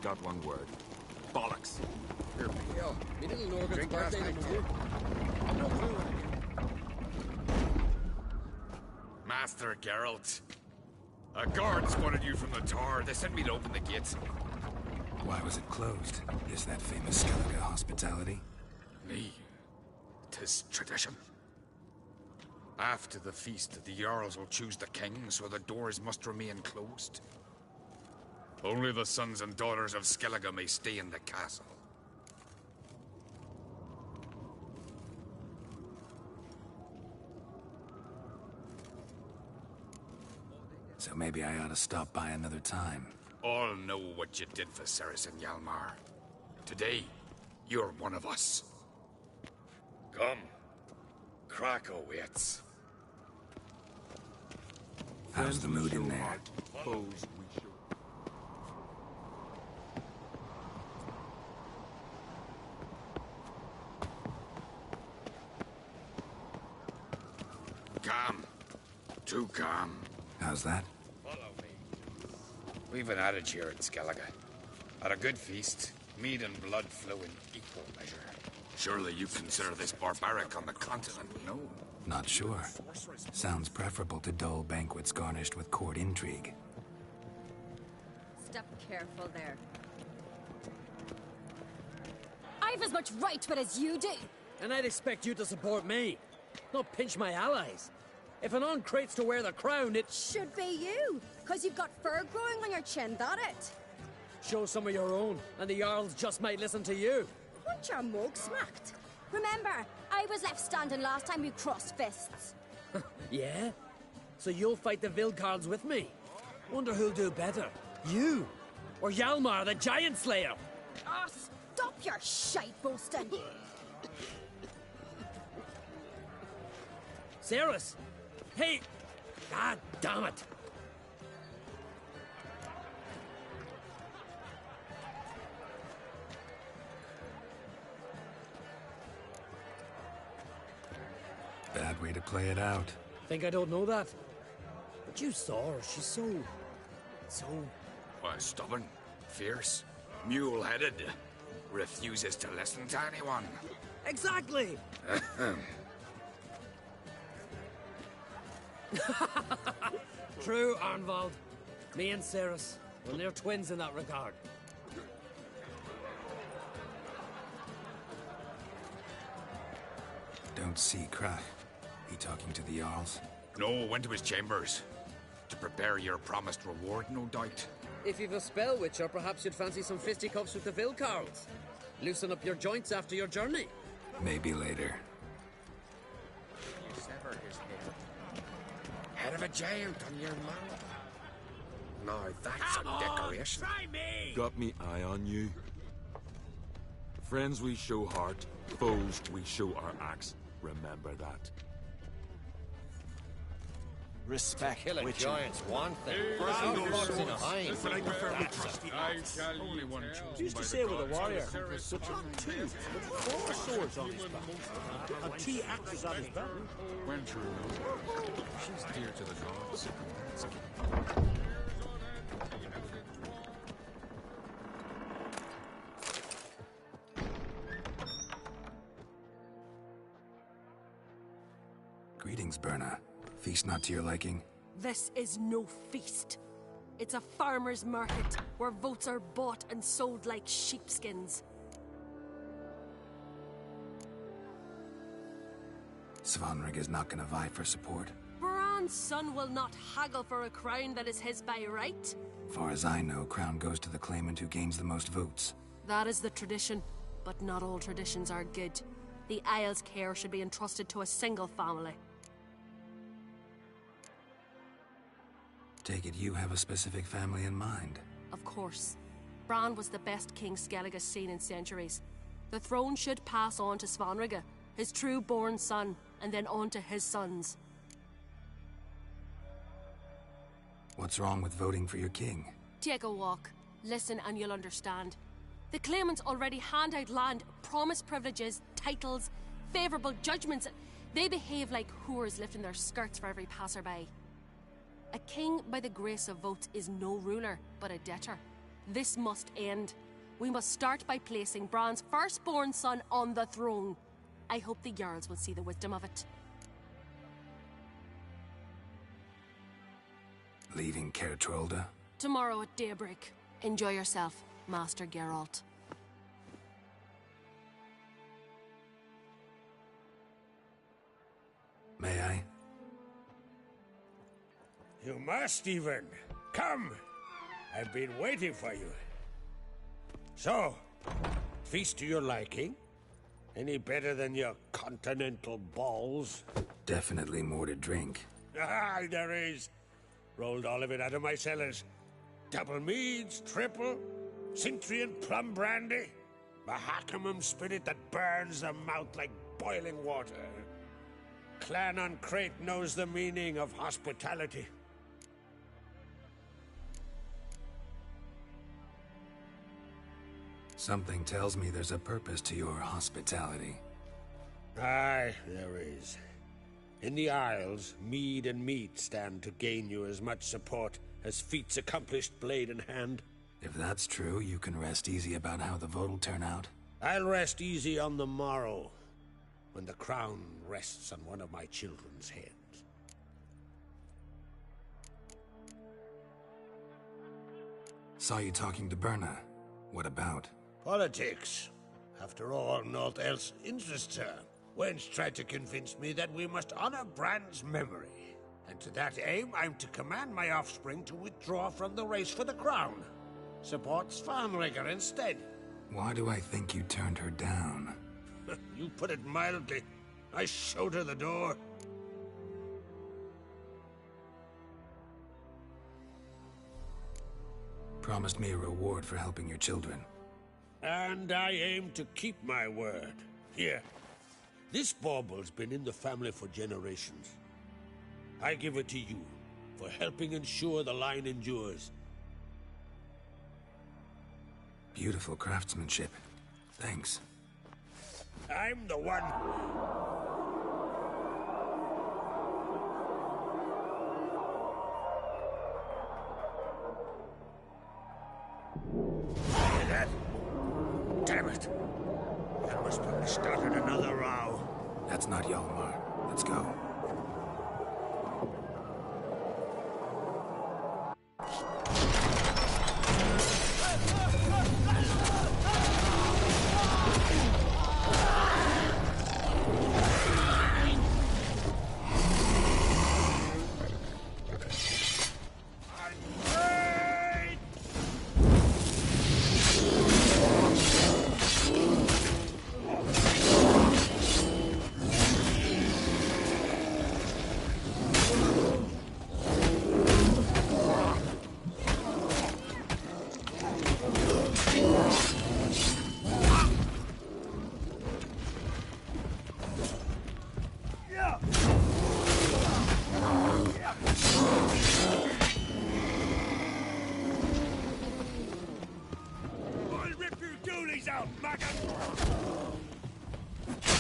Got one word. Bollocks. Here, Miguel. Me little Norgan's Drink birthday last tomorrow. I've no clue what Master Geralt. A guard spotted you from the tower. They sent me to open the gates. Why was it closed? Is that famous Skellige hospitality? Me. 'Tis tradition. After the feast, the Jarls will choose the king, so the doors must remain closed. Only the sons and daughters of Skellige may stay in the castle. So maybe I ought to stop by another time. All know what you did for Ceres and Hjalmar. Today, you're one of us. Come. Crack awaits. How's the mood in there? Calm. Too calm. How's that? We've an adage here in Skellige. At a good feast, mead and blood flow in equal measure. Surely you consider this barbaric on the continent, no? Not sure. Sounds preferable to dull banquets garnished with court intrigue. Step careful there. I've as much right to it as you do. And I'd expect you to support me, not pinch my allies. If an on crates to wear the crown, it should be you, because you've got fur growing on your chin, that it? Show some of your own, and the Jarls just might listen to you. Weren't your mug smacked? Remember, I was left standing last time we crossed fists. Yeah? So you'll fight the Vilcards with me? Wonder who'll do better, you or Hjalmar the Giant Slayer? Ah, stop your shite boasting. Ceres! Hey! God damn it! Bad way to play it out. Think I don't know that? But you saw her. She's so... Why, stubborn, fierce, mule-headed. Refuses to listen to anyone. Exactly! True, Arnvald. Me and Ceres, well, they're twins in that regard. Don't see Krach. He talking to the Jarls? No, went to his chambers. To prepare your promised reward, no doubt. If you've a spell, Witcher, perhaps you'd fancy some fisticuffs with the Vilcarls. Loosen up your joints after your journey. Maybe later. You sever his head. Head of a giant on your mouth. Now that's a decoration. Got me eye on you. Friends we show heart, foes we show our axe. Remember that. Respect, Killing Witcher. giants, one thing. Brand Two those dogs in a swords, hind. but I prefer me That's trusty a- axe. Only one chosen Used to by say the with a gods. warrior was such a two, with 4 swords on his back, and 2 axes on his belt. Went through. She's dear to the gods. Greetings, Berna. Feast not to your liking? This is no feast. It's a farmer's market where votes are bought and sold like sheepskins. Svanrig is not gonna vie for support. Bran's son will not haggle for a crown that is his by right. Far as I know, crown goes to the claimant who gains the most votes. That is the tradition, but not all traditions are good. The Isle's care should be entrusted to a single family. Take it you have a specific family in mind. Of course. Bran was the best king Skellig has seen in centuries. The throne should pass on to Svanrige, his true-born son, and then on to his sons. What's wrong with voting for your king? Take a walk. Listen and you'll understand. The claimants already hand out land, promise privileges, titles, favourable judgments. They behave like whores lifting their skirts for every passerby. A king by the grace of votes is no ruler, but a debtor. This must end. We must start by placing Bran's firstborn son on the throne. I hope the Jarls will see the wisdom of it. Leaving Caer Trolda? Tomorrow at daybreak. Enjoy yourself, Master Geralt. May I? You must, even. Come! I've been waiting for you. So, feast to your liking? Any better than your continental balls? Definitely more to drink. Ah, there is. Rolled all of it out of my cellars. Double meads, triple, Cintrian plum brandy, Mahakimum spirit that burns the mouth like boiling water. Clan on Crate knows the meaning of hospitality. Something tells me there's a purpose to your hospitality. Aye, there is. In the Isles, mead and meat stand to gain you as much support as feats accomplished blade in hand. If that's true, you can rest easy about how the vote will turn out. I'll rest easy on the morrow, when the crown rests on one of my children's heads. Saw you talking to Berna. What about? Politics. After all, naught else interests her. Wench tried to convince me that we must honor Bran's memory. And to that aim, I'm to command my offspring to withdraw from the race for the crown. Support Svanrige instead. Why do I think you turned her down? You put it mildly. I showed her the door. Promised me a reward for helping your children. And I aim to keep my word. Here. This bauble's been in the family for generations. I give it to you, for helping ensure the line endures. Beautiful craftsmanship. Thanks. I'm the one. Hear that? Damn it. That must have started another row. That's not Hjalmar. Let's go.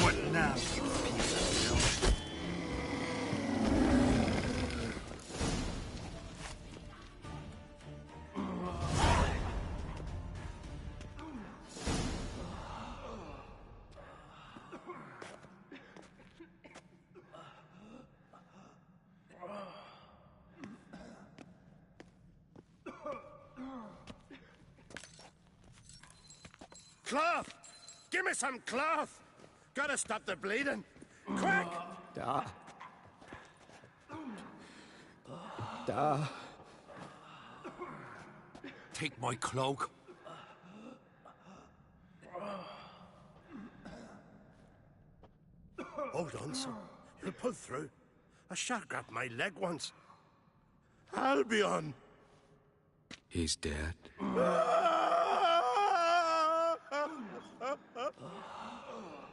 What now, you piece of filth? Cloth! Give me some cloth! Gotta stop the bleeding! Quick! Da. Da. Take my cloak. Hold on, son. You'll pull through. A shark grabbed my leg once. Albion! He's dead.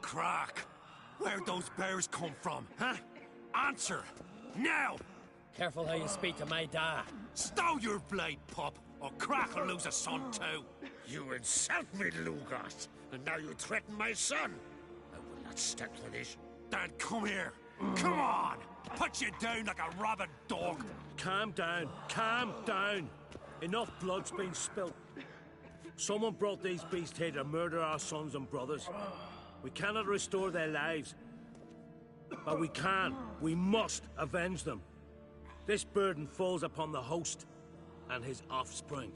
Crack! Where'd those bears come from, huh? Answer! Now! Careful how you speak to my dad. Stow your blade, pup, or Crack will lose a son too. You insult me, Lugas, and now you threaten my son. I will not stand for this. Dan, come here. Come on! Put you down like a rabid dog. Calm down. Calm down. Enough blood's been spilt. Someone brought these beasts here to murder our sons and brothers. We cannot restore their lives. But we can. We must avenge them. This burden falls upon the host and his offspring.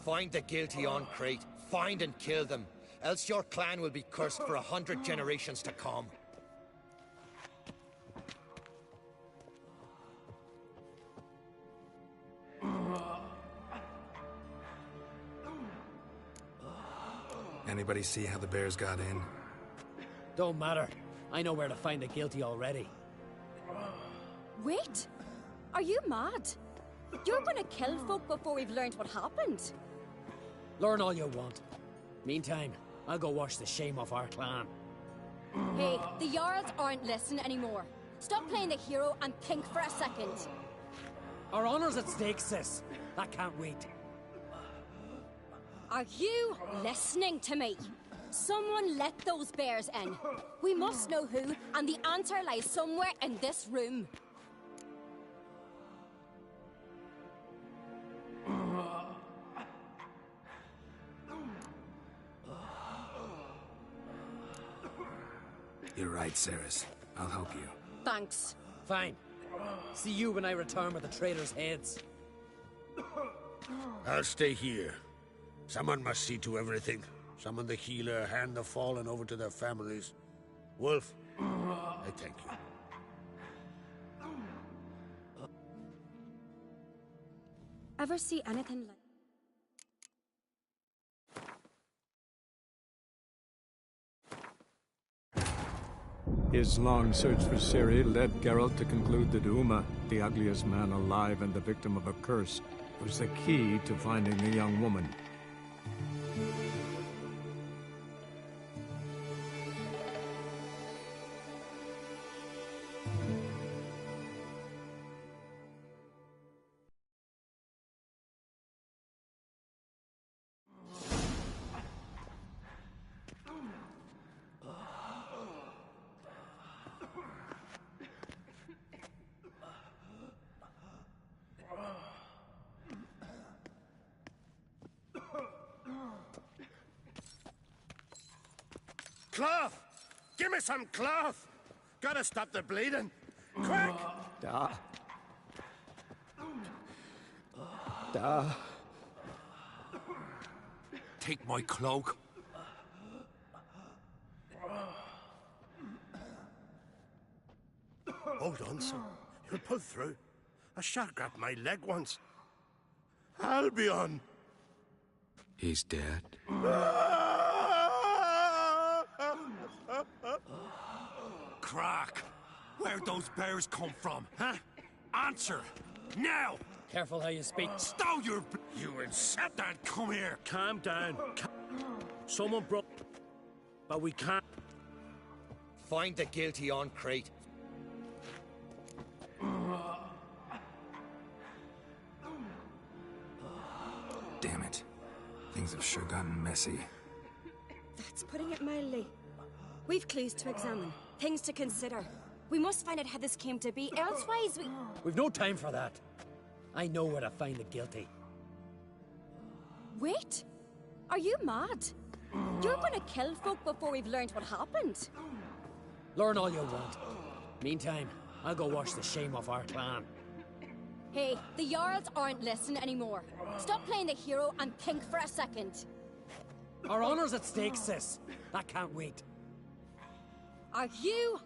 Find the guilty on Crete. Find and kill them. Else your clan will be cursed for 100 generations to come. Anybody see how the bears got in? Don't matter. I know where to find the guilty already. Wait! Are you mad? You're gonna kill folk before we've learned what happened. Learn all you want. Meantime, I'll go wash the shame off our clan. Hey, the Jarls aren't listening anymore. Stop playing the hero and think for a second. Our honor's at stake, sis. That can't wait. Are you listening to me? Someone let those bears in. We must know who, and the answer lies somewhere in this room. You're right, Ceres. I'll help you. Thanks. Fine. See you when I return with the traitors' heads. I'll stay here. Someone must see to everything. Summon the healer, hand the fallen over to their families. Wolf, I thank you. Ever see anything like... His long search for Ciri led Geralt to conclude that Uma, the ugliest man alive and the victim of a curse, was the key to finding the young woman. Cloth! Give me some cloth! Gotta stop the bleeding! Quick! Da. Da. Take my cloak. Hold on, son. You'll pull through. A shark grabbed my leg once. Albion! He's dead. Crack! Where'd those bears come from, huh? Answer! Now! Careful how you speak. Stow your... You insult that! Come here! Calm down. Someone brought... But we can't... Find the guilty on Crete. Damn it. Things have sure gotten messy. That's putting it mildly. We've clues to examine, things to consider. We must find out how this came to be, elsewise we... We've no time for that. I know where to find the guilty. Wait! Are you mad? You're gonna kill folk before we've learned what happened. Learn all you want. Meantime, I'll go wash the shame off our clan. Hey, the Jarls aren't listening anymore. Stop playing the hero and think for a second. Our honor's at stake, sis. I can't wait. Are you...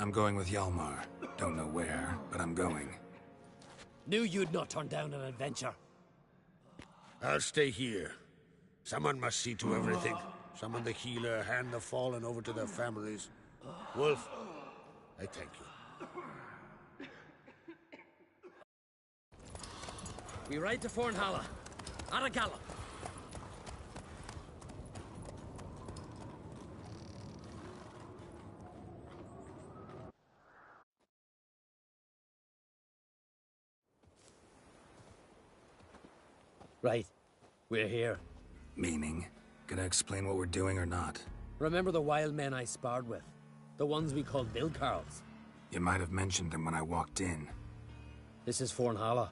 I'm going with Hjalmar. Don't know where, but I'm going. Knew you'd not turn down an adventure. I'll stay here. Someone must see to everything. Summon the healer, hand the fallen over to their families. Wolf, I thank you. We ride to Fornhalla. At a gallop. Right. We're here. Meaning? Gonna explain what we're doing or not? Remember the wild men I sparred with? The ones we called Vilcarls? You might have mentioned them when I walked in. This is Fornhalla.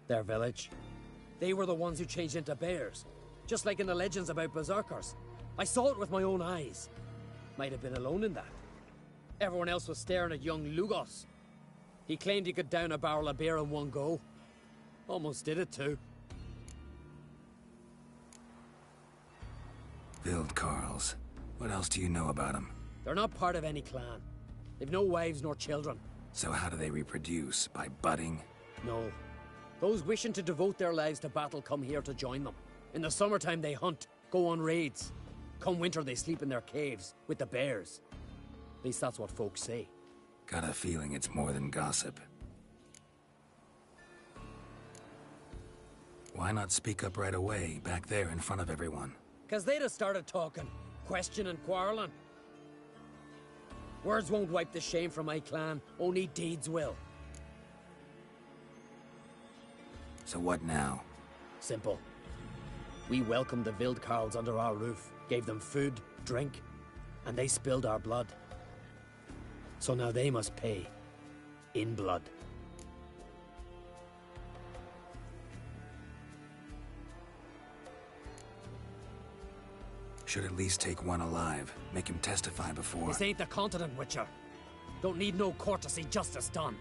Their village. They were the ones who changed into bears. Just like in the legends about berserkers. I saw it with my own eyes. Might have been alone in that. Everyone else was staring at young Lugos. He claimed he could down a barrel of beer in one go. Almost did it too. Vilcarls. What else do you know about them? They're not part of any clan. They've no wives nor children. So how do they reproduce? By budding? No. Those wishing to devote their lives to battle come here to join them. In the summertime they hunt, go on raids. Come winter they sleep in their caves, with the bears. At least that's what folks say. Got a feeling it's more than gossip. Why not speak up right away, back there in front of everyone? 'Cause they'd have started talking, questioning, quarreling. Words won't wipe the shame from my clan, only deeds will. So what now? Simple. We welcomed the Vilcarls under our roof, gave them food, drink, and they spilled our blood. So now they must pay. In blood. Should at least take one alive. Make him testify before... This ain't the continent, Witcher. Don't need no court to see justice done.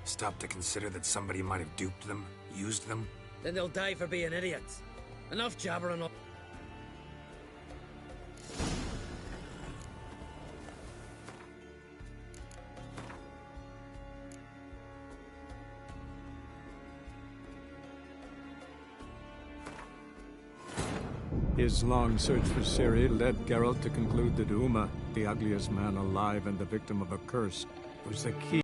Stop to consider that somebody might have duped them, used them? Then they'll die for being idiots. Enough jabbering up. His long search for Ciri led Geralt to conclude that Uma, the ugliest man alive and the victim of a curse, was the key.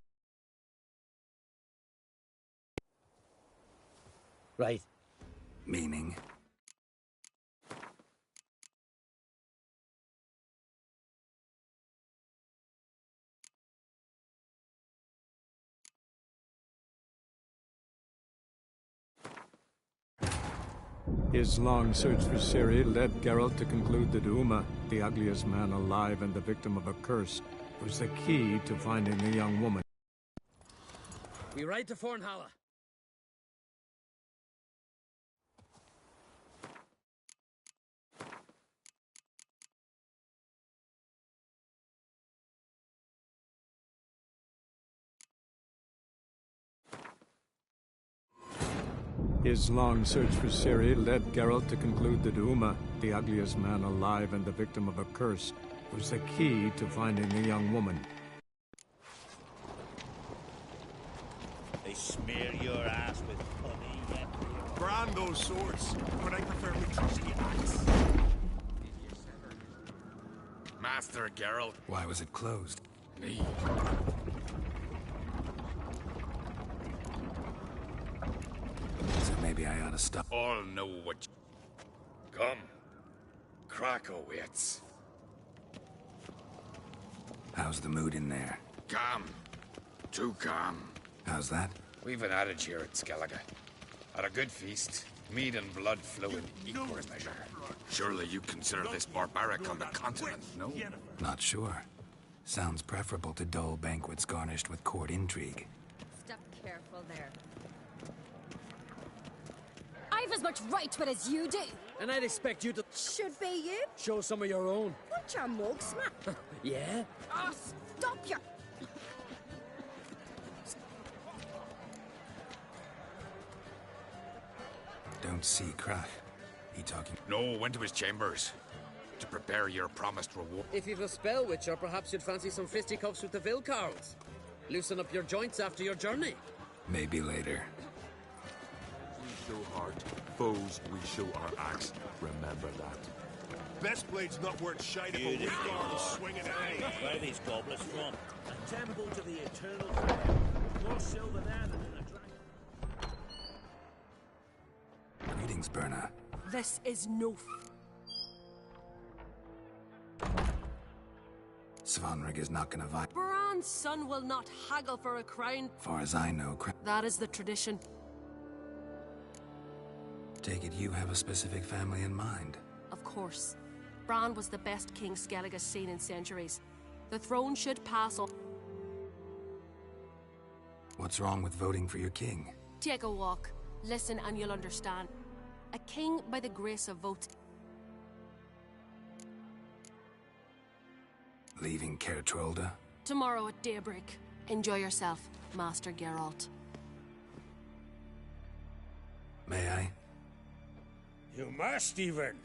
Right. Meaning? His long search for Ciri led Geralt to conclude that Uma, the ugliest man alive and the victim of a curse, was the key to finding the young woman. We ride to Fornhalla. His long search for Ciri led Geralt to conclude that Uma, the ugliest man alive and the victim of a curse, was the key to finding the young woman. They smear your ass with honey, yet. Brand those swords, but I prefer my trusty axe. Master Geralt. Why was it closed? Me. So maybe I ought to stop. All know what you... Come. Krakow waits. How's the mood in there? Calm. Too calm. How's that? We've an adage here at Skellige. At a good feast, Mead and blood flow in equal measure. Surely you consider this barbaric on the continent, no? Not sure. Sounds preferable to dull banquets garnished with court intrigue. Step careful there. I've as much right to it as you do. And I'd expect you to... Should be you. Show some of your own. What your mug smack? Yeah? Oh, stop you! Don't see Krach. He talking... No, went to his chambers. To prepare your promised reward. If you've a spell witcher, perhaps you'd fancy some fisticuffs with the Vilcarls. Loosen up your joints after your journey. Maybe later. We show heart. Foes, we show our axe. Remember that. Best blade's not worth shite if a weak arm swinging at any. Where are these goblets from? A temple to the eternal fire. More silver there than in a dragon. Greetings, Berna. This is no... Svanrig is not gonna vie. Bran's son will not haggle for a crown. Far as I know, That is the tradition. Take it you have a specific family in mind. Of course. Bran was the best king Skellig has seen in centuries. The throne should pass on. What's wrong with voting for your king? Take a walk. Listen and you'll understand. A king by the grace of vote. Leaving Caer Trolda? Tomorrow at daybreak. Enjoy yourself, Master Geralt. May I? You must even.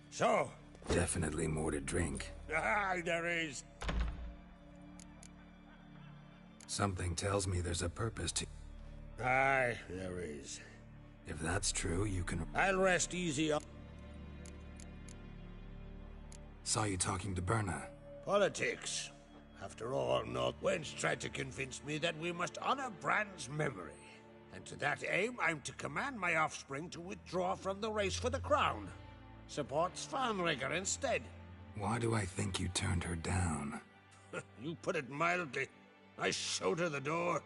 So? Definitely more to drink. Aye, there is. Something tells me there's a purpose to... Aye, there is. If that's true, you can... I'll rest easy up. Saw you talking to Berna. Politics. After all, North Wench tried to convince me that we must honor Bran's memory. And to that aim, I'm to command my offspring to withdraw from the race for the crown. Support Svanrigger instead. Why do I think you turned her down? You put it mildly. I showed her the door.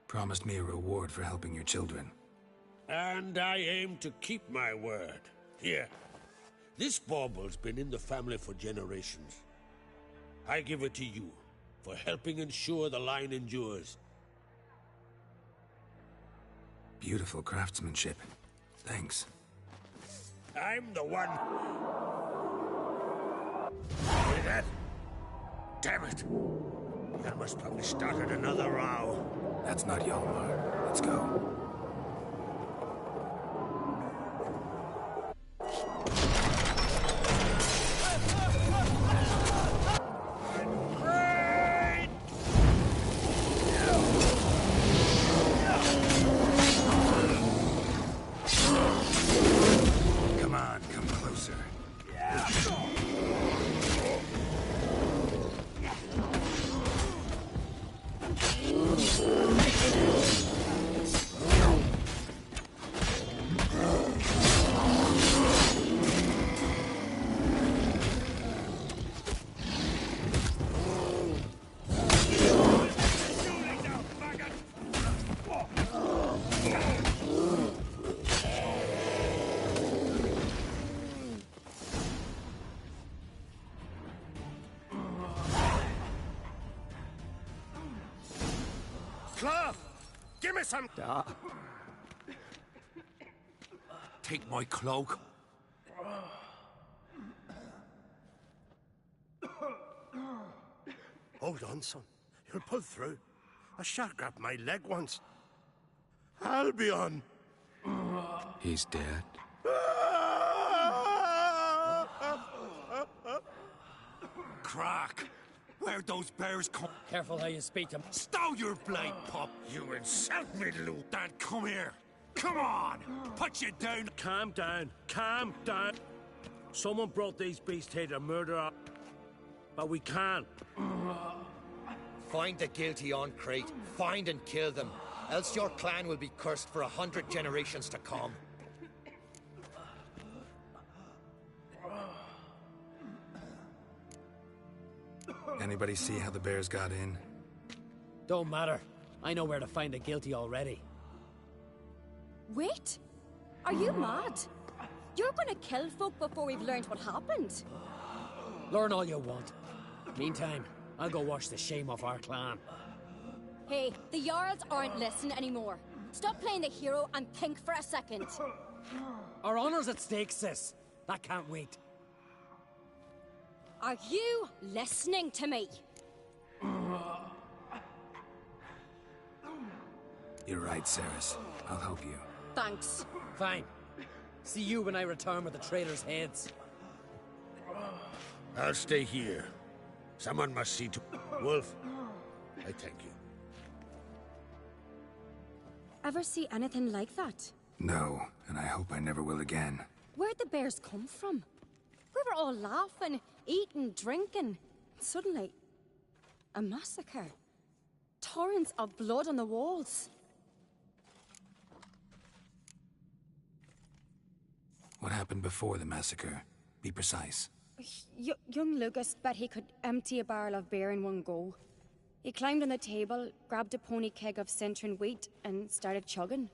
Promised me a reward for helping your children. And I aim to keep my word. Here. This bauble's been in the family for generations. I give it to you, for helping ensure the line endures. Beautiful craftsmanship. Thanks. I'm the one... Hear that? Damn it! Yalmar's probably started another row. That's not Yalmar. Let's go. Come on, come closer. Cloth! Give me some... Take my cloak. Hold on, son. You'll pull through. A shark grabbed my leg once. Albion! He's dead. Crack! Where'd those bears come? Careful how you speak to him. Stow your blade, pup! You insult me, Lou. Dad, come here! Come on! Put you down! Calm down. Calm down. Someone brought these beasts here to murder us. But we can't. Find the guilty on Crate. Find and kill them. Else your clan will be cursed for 100 generations to come. Anybody see how the bears got in? Don't matter. I know where to find the guilty already. Wait! Are you mad? You're gonna kill folk before we've learned what happened. Learn all you want. Meantime, I'll go wash the shame off our clan. Hey, the Jarls aren't listening anymore. Stop playing the hero and think for a second. Our honor's at stake, sis. That can't wait. Are you listening to me? You're right, Ceres. I'll help you. Thanks. Fine. See you when I return with the traitors' heads. I'll stay here. Someone must see to... Wolf, I thank you. Ever see anything like that? No, and I hope I never will again. Where'd the bears come from? We were all laughing, eating, drinking. Suddenly, a massacre. Torrents of blood on the walls. What happened before the massacre? Be precise. Young Lucas bet he could empty a barrel of beer in one go. He climbed on the table, grabbed a pony keg of Centron wheat, and started chugging.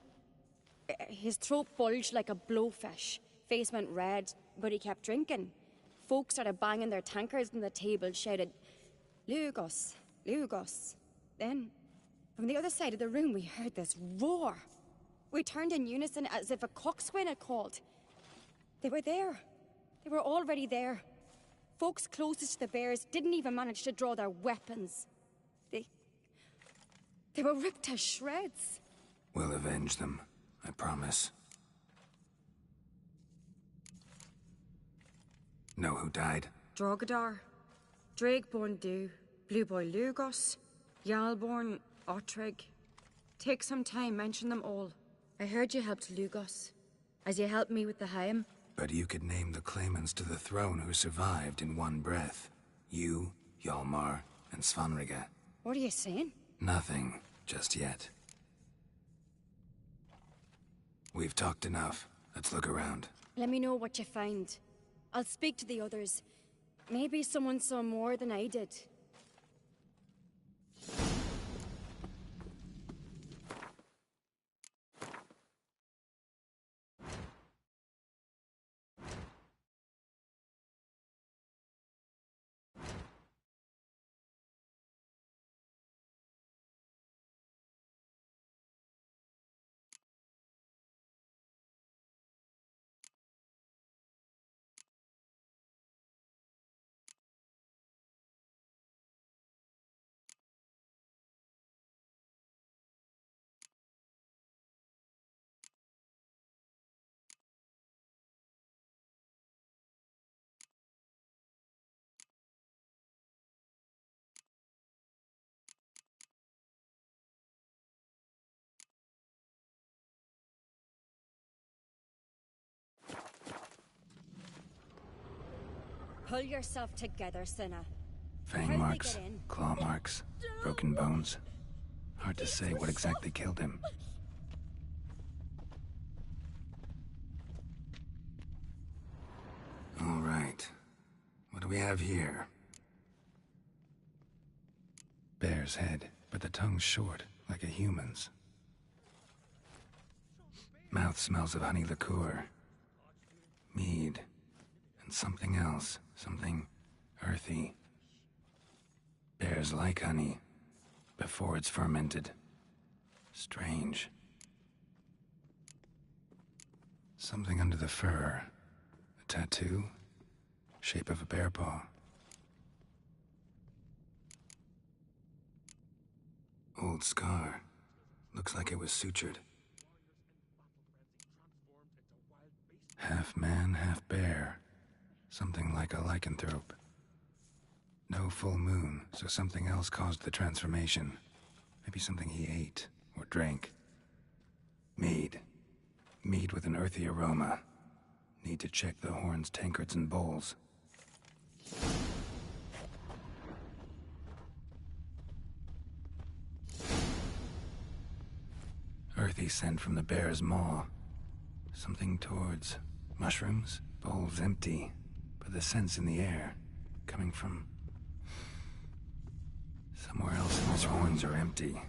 His throat bulged like a blowfish. Face went red, but he kept drinking. Folks started banging their tankards on the table, shouted, "Lugos, Lugos." Then, from the other side of the room, we heard this roar. We turned in unison as if a coxswain had called. They were there. They were already there. Folks closest to the bears didn't even manage to draw their weapons. They were ripped to shreds. We'll avenge them, I promise. Know who died? Drogadar, Drakeborn Du, Blue Boy Lugos, Yalborn, Ottrig. Take some time, mention them all. I heard you helped Lugos, as you helped me with the Haim. But you could name the claimants to the throne who survived in one breath. You, Hjalmar, and Svanrige. What are you saying? Nothing, just yet. We've talked enough. Let's look around. Let me know what you find. I'll speak to the others. Maybe someone saw more than I did. Pull yourself together, Cinna. Fang marks, claw marks, broken bones. Hard to say what exactly killed him. All right. What do we have here? Bear's head, but the tongue's short, like a human's. Mouth smells of honey liqueur. Mead. And something else. Something earthy. Bears like honey, before it's fermented. Strange. Something under the fur. A tattoo? Shape of a bear paw. Old scar. Looks like it was sutured. Half man, half bear. Something like a lycanthrope. No full moon, so something else caused the transformation. Maybe something he ate or drank. Mead. Mead with an earthy aroma. Need to check the horns, tankards, and bowls. Earthy scent from the bear's maw. Something towards mushrooms. Bowls empty, but the scent's in the air. Coming from Somewhere else in his horns are empty.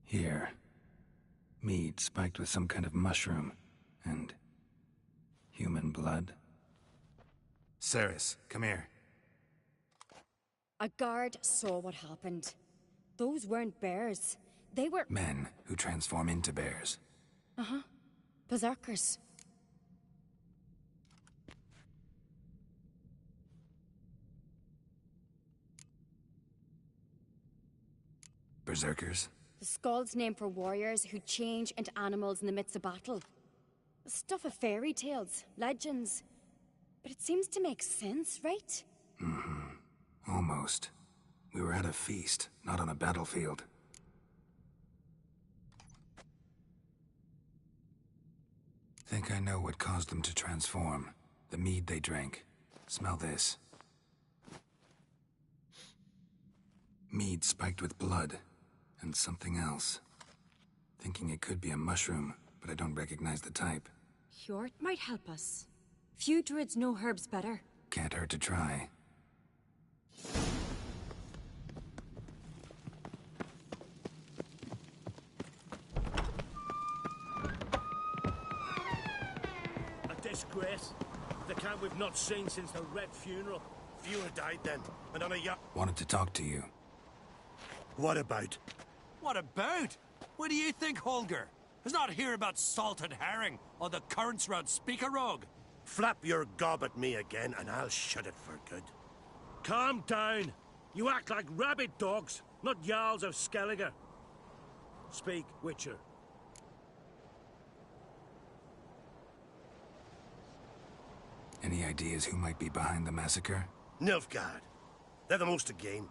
Here. Mead spiked with some kind of mushroom. And... human blood. Ceres, come here. A guard saw what happened. Those weren't bears. They were... Men who transform into bears. Uh-huh. Berserkers. Berserkers? The Skald's name for warriors who change into animals in the midst of battle. Stuff of fairy tales, legends. But it seems to make sense, right? Mm-hmm. Almost. We were at a feast, not on a battlefield. Think I know what caused them to transform. The mead they drank. Smell this. Mead spiked with blood. And something else. Thinking it could be a mushroom, but I don't recognize the type. Hjort might help us. Few druids know herbs better. Can't hurt to try. A disgrace. The camp we've not seen since the Red funeral. Few had died then, and on a yacht. Wanted to talk to you. What about? What about? What do you think, Holger? Is not hear about salted herring or the currents round Speakerog? Flap your gob at me again, and I'll shut it for good. Calm down. You act like rabid dogs, not Jarls of Skellige. Speak, Witcher. Any ideas who might be behind the massacre? Nilfgaard. They're the most to gain.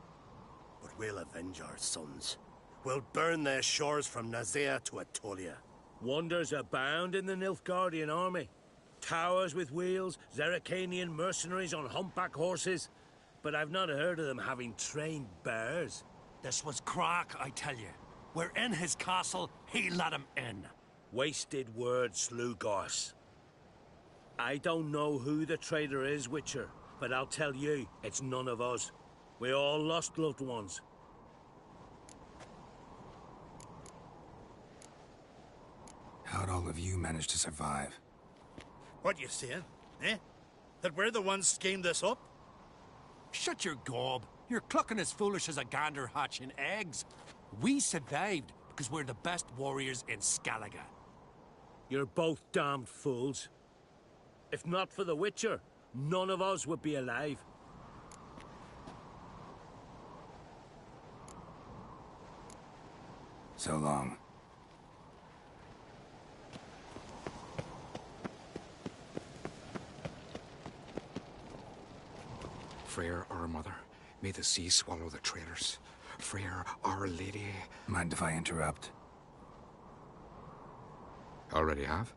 But we'll avenge our sons. We'll burn their shores from Nazea to Atolia. Wonders abound in the Nilfgaardian army. Towers with wheels, Zerrikanian mercenaries on humpback horses. But I've not heard of them having trained bears. This was Crack, I tell you. We're in his castle, he let him in. Wasted words, Slugos. I don't know who the traitor is, Witcher, but I'll tell you, it's none of us. We all lost loved ones. How'd all of you manage to survive? What you saying, eh? That we're the ones schemed this up? Shut your gob. You're clucking as foolish as a gander hatching eggs. We survived because we're the best warriors in Skellige. You're both damned fools. If not for the Witcher, none of us would be alive. So long. Freyr, our mother, may the sea swallow the traitors. Freyr, our lady. Mind if I interrupt? Already have?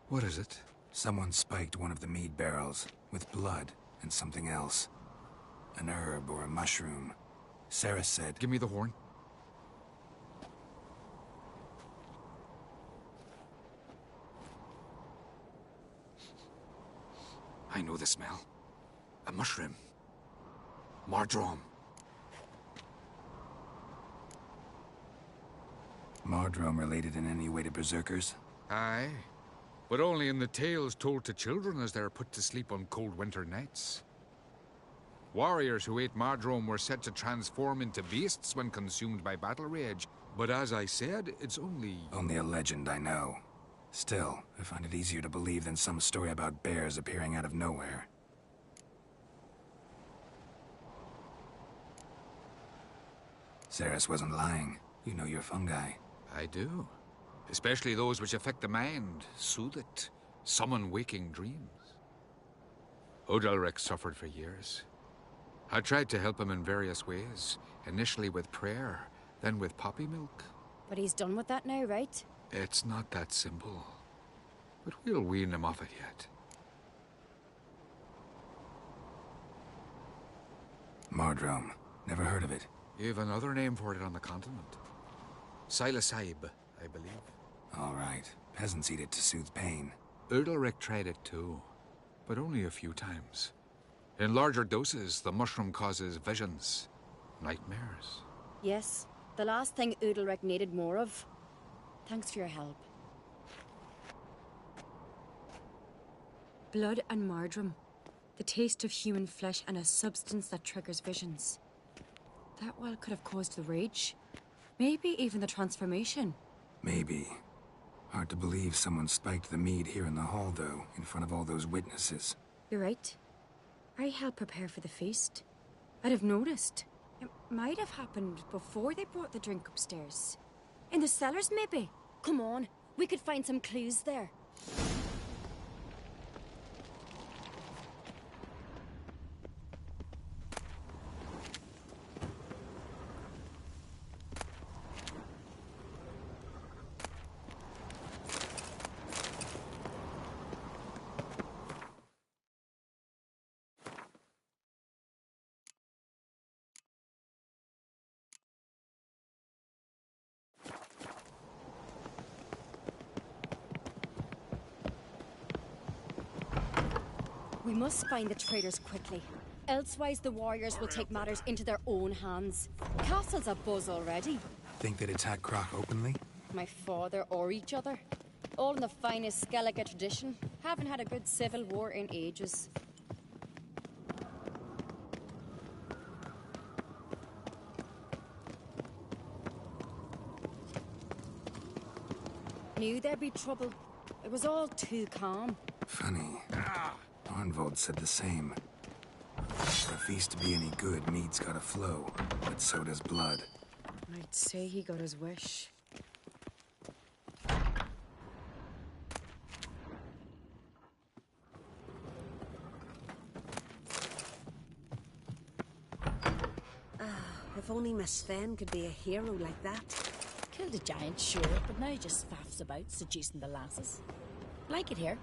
What is it? Someone spiked one of the mead barrels with blood and something else. An herb or a mushroom. Sarah said... Give me the horn. I know the smell. A mushroom. Mardrome. Mardrome related in any way to berserkers? Aye. But only in the tales told to children as they're put to sleep on cold winter nights. Warriors who ate Mardrome were said to transform into beasts when consumed by battle rage. But as I said, it's only... Only a legend, I know. Still, I find it easier to believe than some story about bears appearing out of nowhere. Ceres wasn't lying. You know your fungi. I do. Especially those which affect the mind, soothe it, summon waking dreams. Odalric suffered for years. I tried to help him in various ways, initially with prayer, then with poppy milk. But he's done with that now, right? It's not that simple. But we'll wean him off it yet. Mardrome. Never heard of it. You've another name for it on the continent. Psilocybe, I believe. All right. Peasants eat it to soothe pain. Udalric tried it too, but only a few times. In larger doses, the mushroom causes visions, nightmares. Yes, the last thing Udalric needed more of. Thanks for your help. Blood and marjoram. The taste of human flesh and a substance that triggers visions. That well could have caused the rage. Maybe even the transformation. Maybe. Hard to believe someone spiked the mead here in the hall, though, in front of all those witnesses. You're right. I helped prepare for the feast. I'd have noticed. It might have happened before they brought the drink upstairs. In the cellars, maybe? Come on, we could find some clues there. We must find the traitors quickly. Elsewise, the warriors will take matters into their own hands. Castle's abuzz already. Think they'd attack Croc openly? My father or each other. All in the finest Skellige tradition. Haven't had a good civil war in ages. Knew there'd be trouble. It was all too calm. Funny. Arnvold said the same. For a feast to be any good, mead's gotta flow, but so does blood. I'd say he got his wish. If only Miss Sven could be a hero like that. Killed a giant, sure, but now he just faffs about, seducing the lasses. Like it here.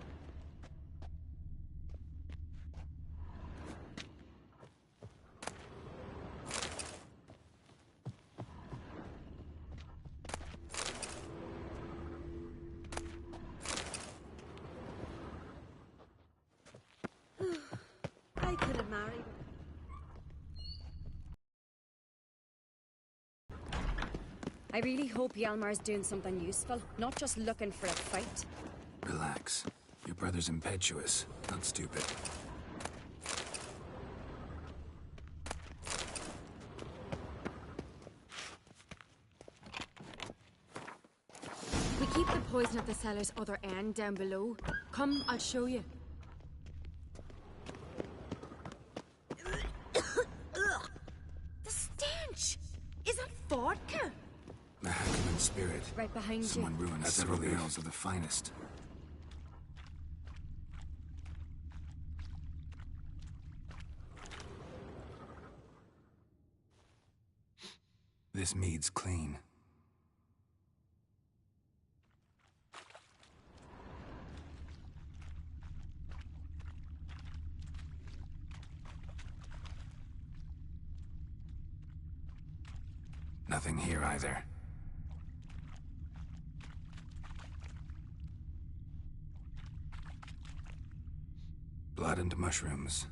I could have married her. I really hope Hjalmar's doing something useful, not just looking for a fight. Relax. Your brother's impetuous, not stupid. We keep the poison at the cellar's other end down below. Come, I'll show you. The stench! Is that vodka? The Hackerman spirit. Right behind you. Someone ruined several barrels of the finest. This mead's clean. Nothing here either. Blood and mushrooms.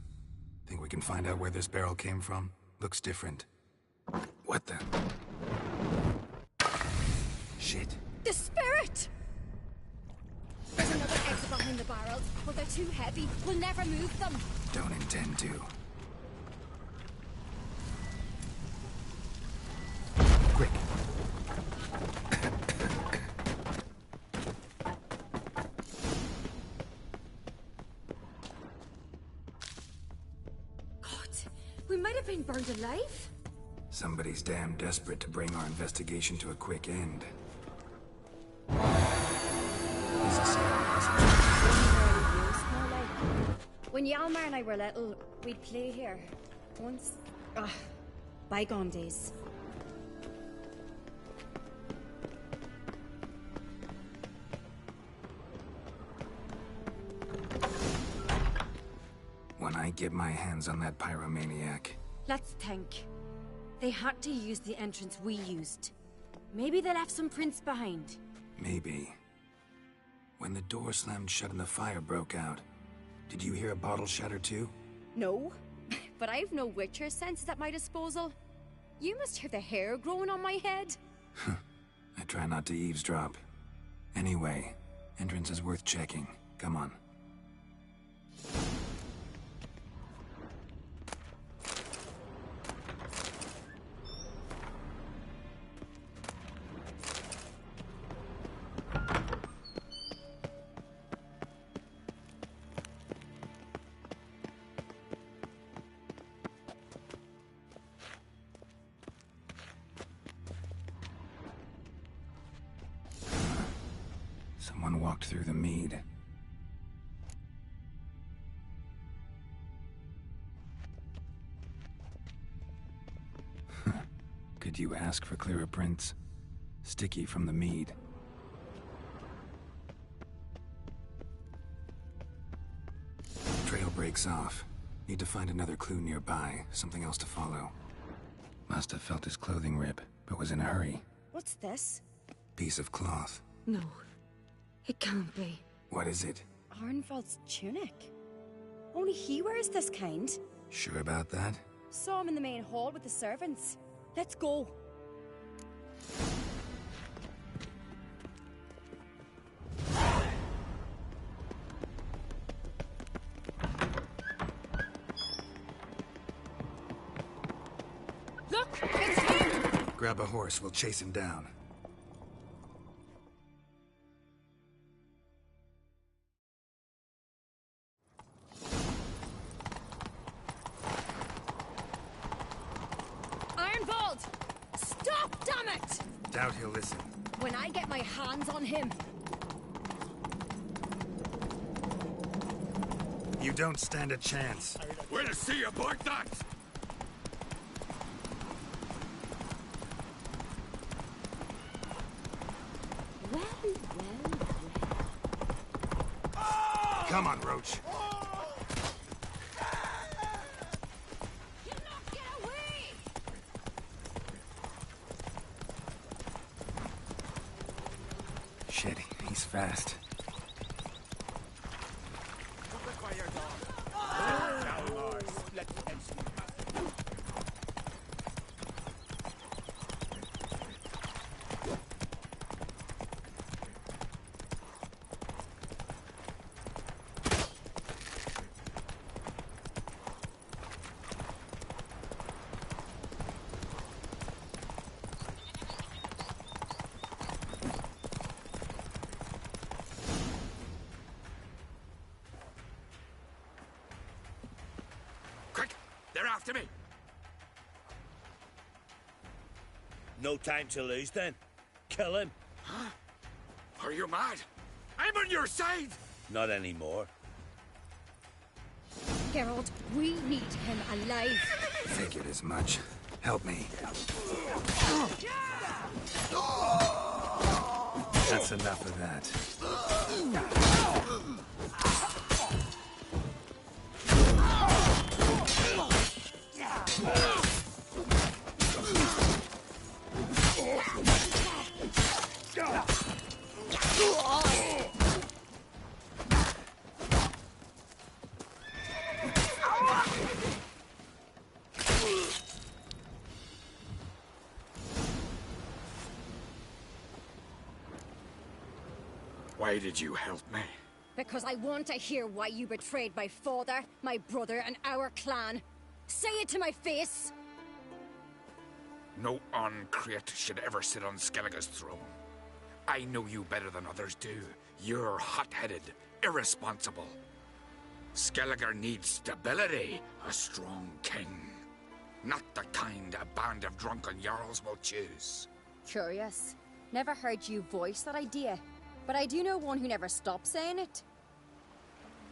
Think we can find out where this barrel came from? Looks different. What the? Shit. The spirit! There's another exit behind the barrels, but they're too heavy. We'll never move them. Don't intend to. Quick. We might have been burned alive. Somebody's damn desperate to bring our investigation to a quick end. When Hjalmar and I were little, we'd play here. Once. Bygone days. When I get my hands on that pyromaniac. Let's think. They had to use the entrance we used. Maybe they left some prints behind. Maybe. When the door slammed shut and the fire broke out, did you hear a bottle shatter too? No, but I've no Witcher senses at my disposal. You must hear the hair growing on my head. I try not to eavesdrop. Anyway, entrance is worth checking. Come on. Someone walked through the mead. Could you ask for clearer prints? Sticky from the mead. Trail breaks off. Need to find another clue nearby, something else to follow. Must have felt his clothing rip, but was in a hurry. What's this? Piece of cloth. No. It can't be. What is it? Arnvald's tunic. Only he wears this kind. Sure about that? Saw him in the main hall with the servants. Let's go. Look! It's him! Grab a horse, we'll chase him down. Doubt he'll listen. When I get my hands on him. You don't stand a chance. We'll see about that! Well. Come on, Roach. Shit, he's fast. They're after me! No time to lose, then. Kill him. Huh? Are you mad? I'm on your side! Not anymore. Geralt, we need him alive. Figured as much. Help me. That's enough of that. Why did you help me? Because I want to hear why you betrayed my father, my brother, and our clan. Say it to my face! No Uncreate should ever sit on Skellige's throne. I know you better than others do. You're hot-headed, irresponsible. Skellige needs stability, a strong king. Not the kind a band of drunken jarls will choose. Curious. Never heard you voice that idea. But I do know one who never stopped saying it.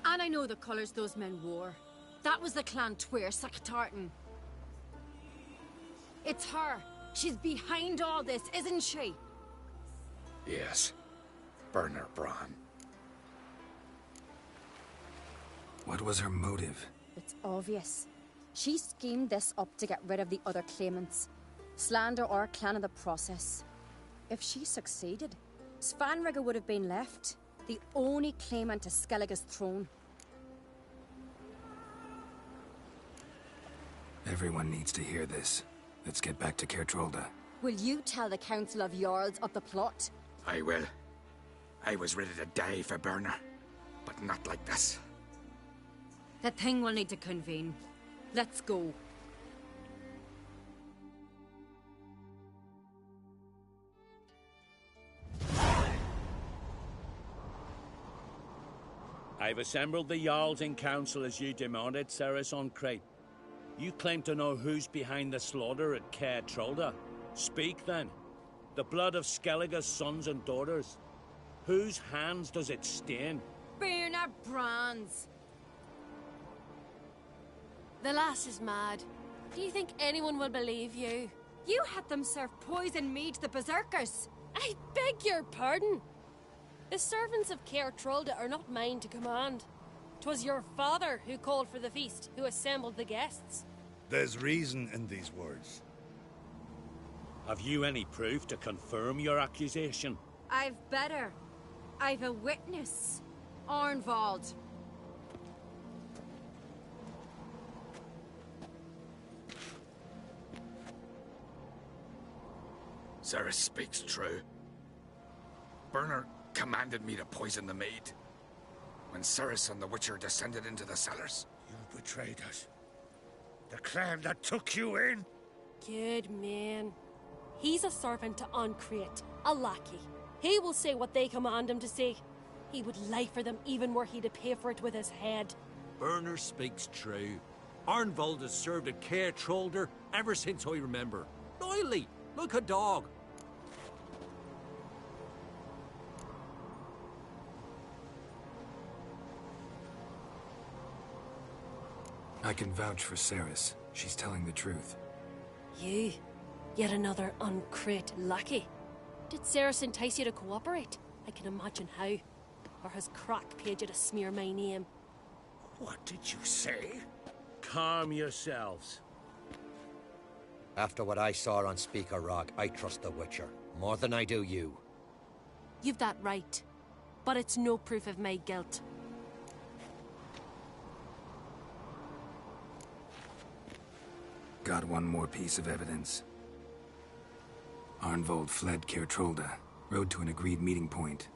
And I know the colours those men wore. That was the clan Twir Saktartan. It's her. She's behind all this, isn't she? Yes. Burn her, Bran. What was her motive? It's obvious. She schemed this up to get rid of the other claimants. Slander our clan in the process. If she succeeded, Svanrigga would have been left, the only claimant to Skellige's throne. Everyone needs to hear this. Let's get back to Kertrolda. Will you tell the Council of Jarls of the plot? I will. I was ready to die for Burner, but not like this. The thing will need to convene. Let's go. I've assembled the Jarls in council as you demanded, Ceres on Crate. You claim to know who's behind the slaughter at Kertrolda. Speak then. The blood of Skellige's sons and daughters. Whose hands does it stain? Burner Brands. The lass is mad. Do you think anyone will believe you? You had them serve poison mead to the berserkers. I beg your pardon. The servants of Kertrolda are not mine to command. 'Twas your father who called for the feast, who assembled the guests. There's reason in these words. Have you any proof to confirm your accusation? I've better. I've a witness. Arnvald. Ceres speaks true. Burner commanded me to poison the maid. When Ceres and the Witcher descended into the cellars. You betrayed us. The clan that took you in. Good man. He's a servant to Ancrate, a lackey. He will say what they command him to say. He would lie for them even were he to pay for it with his head. Burner speaks true. Arnvald has served at Kertrolda ever since I remember. Loyally, like a dog. I can vouch for Ceres. She's telling the truth. You? Yet another Ancrate lackey? Did Ceres entice you to cooperate? I can imagine how. Or has Crack paid you to smear my name? What did you say? Calm yourselves. After what I saw on Speaker Rock, I trust the Witcher. More than I do you. You've that right. But it's no proof of my guilt. Got one more piece of evidence. Arnvald fled Kertrolda, rode to an agreed meeting point.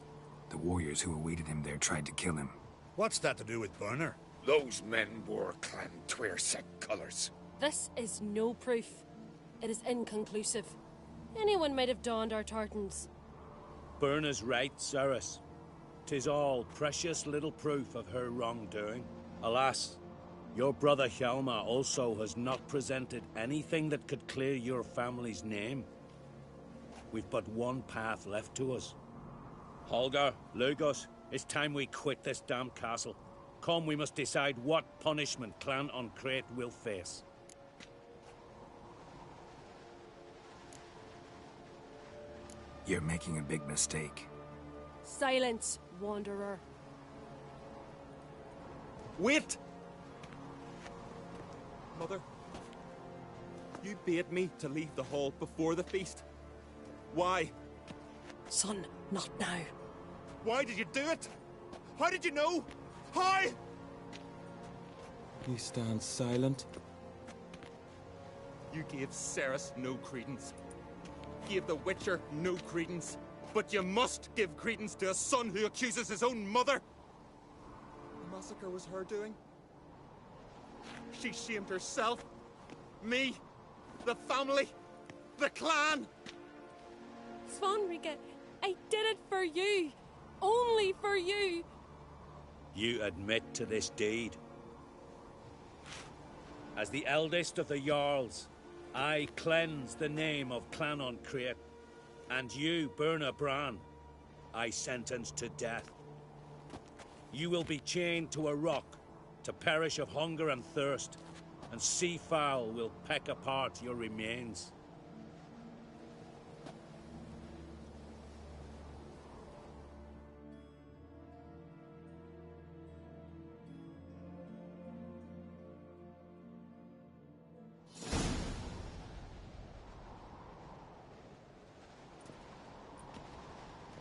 The warriors who awaited him there tried to kill him. What's that to do with Burner? Those men wore clan Twyrsek colours. This is no proof. It is inconclusive. Anyone might have donned our tartans. Burner's right, Ceres. 'Tis all precious little proof of her wrongdoing. Alas, your brother Hjalmar also has not presented anything that could clear your family's name. We've but one path left to us. Holger, Lugos, it's time we quit this damn castle. Come, we must decide what punishment Clan Ancrate will face. You're making a big mistake. Silence, wanderer. Wait! Mother, you bade me to leave the hall before the feast. Why? Son, not now. Why did you do it? How did you know? How? You stand silent. You gave Ceres no credence. Gave the Witcher no credence. But you must give credence to a son who accuses his own mother. The massacre was her doing. She shamed herself, me, the family, the clan. Svanrigga, I did it for you. Only for you. You admit to this deed. As the eldest of the Jarls, I cleanse the name of Clan Ancrate, and you, Burner Bran, I sentence to death. You will be chained to a rock to perish of hunger and thirst, and sea fowl will peck apart your remains.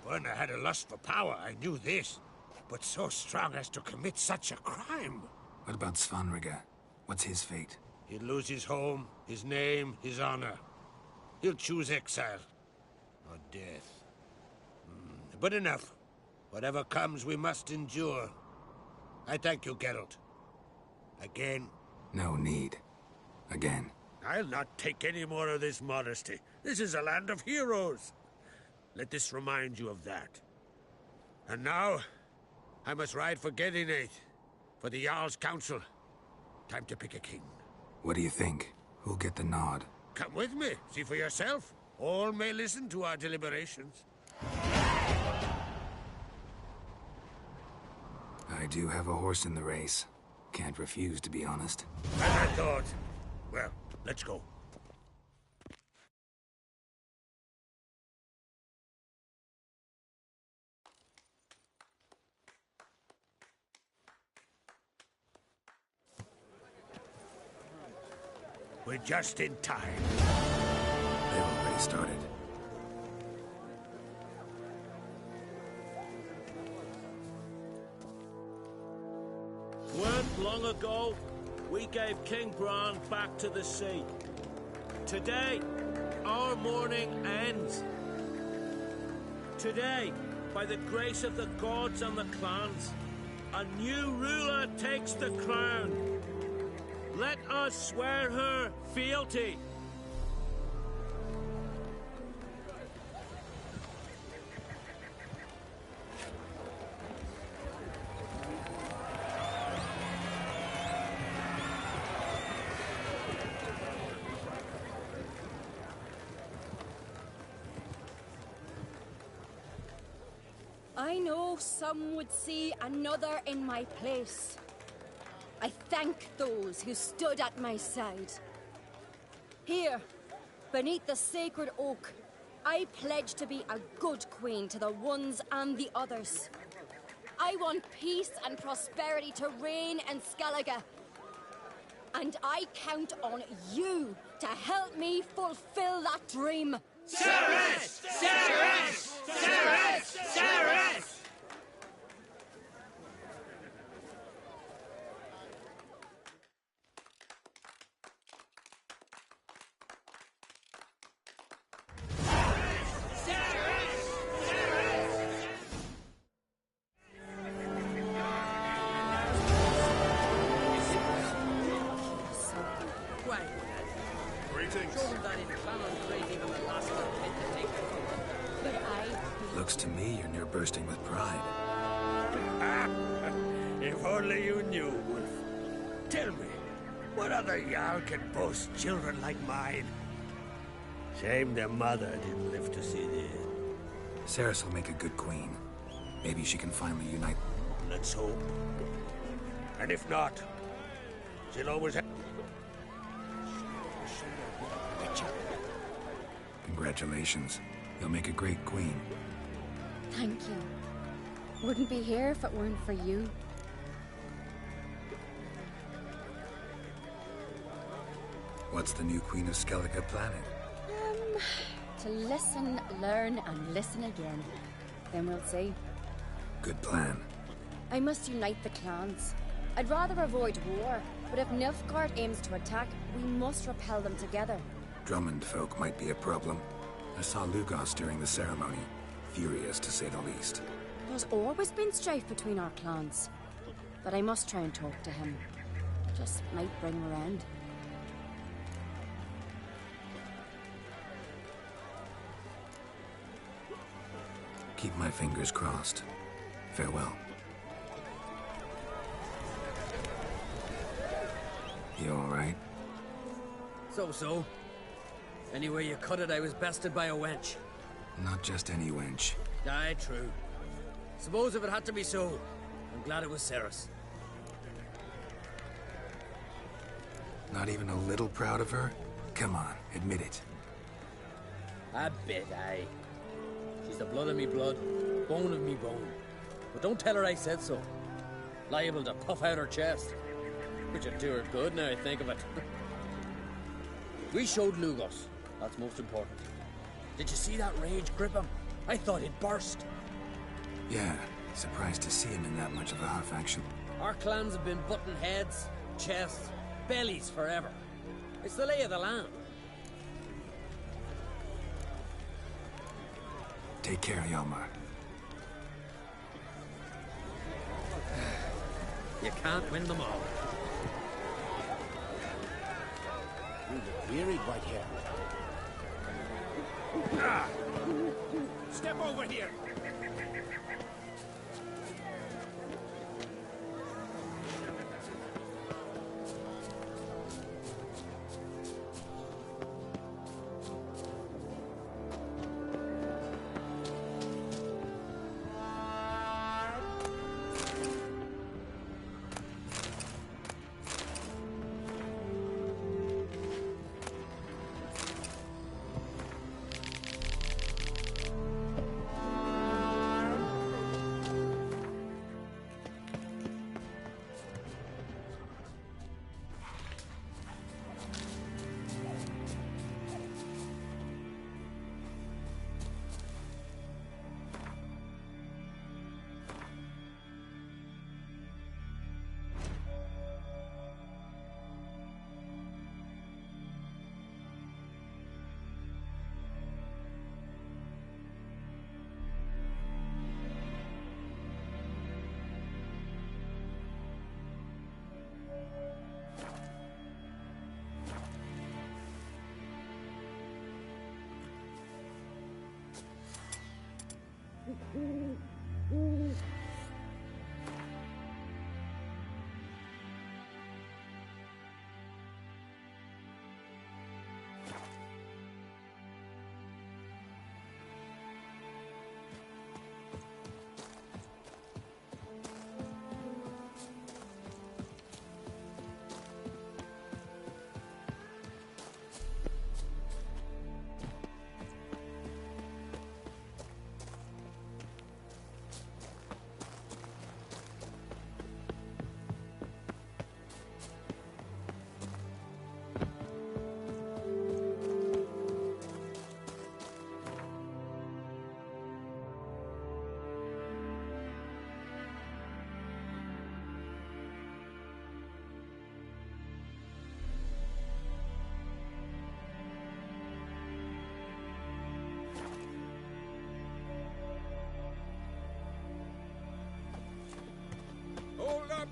Werner had a lust for power, I knew this. But so strong as to commit such a crime. What about Svanrige? What's his fate? He'll lose his home, his name, his honor. He'll choose exile. Or death. But enough. Whatever comes, we must endure. I thank you, Geralt. Again. No need. Again. I'll not take any more of this modesty. This is a land of heroes. Let this remind you of that. And now, I must ride for Gedinate, for the Jarl's council. Time to pick a king. What do you think? Who'll get the nod? Come with me, see for yourself. All may listen to our deliberations. I do have a horse in the race. Can't refuse, to be honest. As I thought. Well, let's go. We're just in time. They've already started. Weren't long ago, we gave King Bran back to the sea. Today, our mourning ends. Today, by the grace of the gods and the clans, a new ruler takes the crown. Let us swear her fealty. I know some would see another in my place. I thank those who stood at my side. Here, beneath the sacred oak, I pledge to be a good queen to the ones and the others. I want peace and prosperity to reign in Skellige. And I count on you to help me fulfill that dream. Ceres! Ceres! Ceres! Ceres! Looks to me you're near bursting with pride. If only you knew, Wolf. Tell me, what other Jarl can boast children like mine? Shame their mother didn't live to see the end. Ceres will make a good queen. Maybe she can finally unite. Let's hope. And if not, she'll always have... Congratulations. You'll make a great queen. Thank you. Wouldn't be here if it weren't for you. What's the new Queen of Skellige planning? To listen, learn, and listen again. Then we'll see. Good plan. I must unite the clans. I'd rather avoid war, but if Nilfgaard aims to attack, we must repel them together. Drummond folk might be a problem. I saw Lugos during the ceremony. Furious, to say the least. There's always been strife between our clans. But I must try and talk to him. Just might bring him around. Keep my fingers crossed. Farewell. You alright? So. Anyway you cut it, I was bested by a wench. Not just any wench. Aye, true. Suppose if it had to be so, I'm glad it was Ceres. Not even a little proud of her? Come on, admit it. A bit, aye. She's the blood of me blood, bone of me bone. But don't tell her I said so. Liable to puff out her chest. Which would do her good now I think of it. We showed Lugos. That's most important. Did you see that rage grip him? I thought he'd burst. Yeah, surprised to see him in that much of a huff, actually. Our clans have been butting heads, chests, bellies forever. It's the lay of the land. Take care, Hjalmar. You can't win them all. You look wearied, Whitehair. Step over here!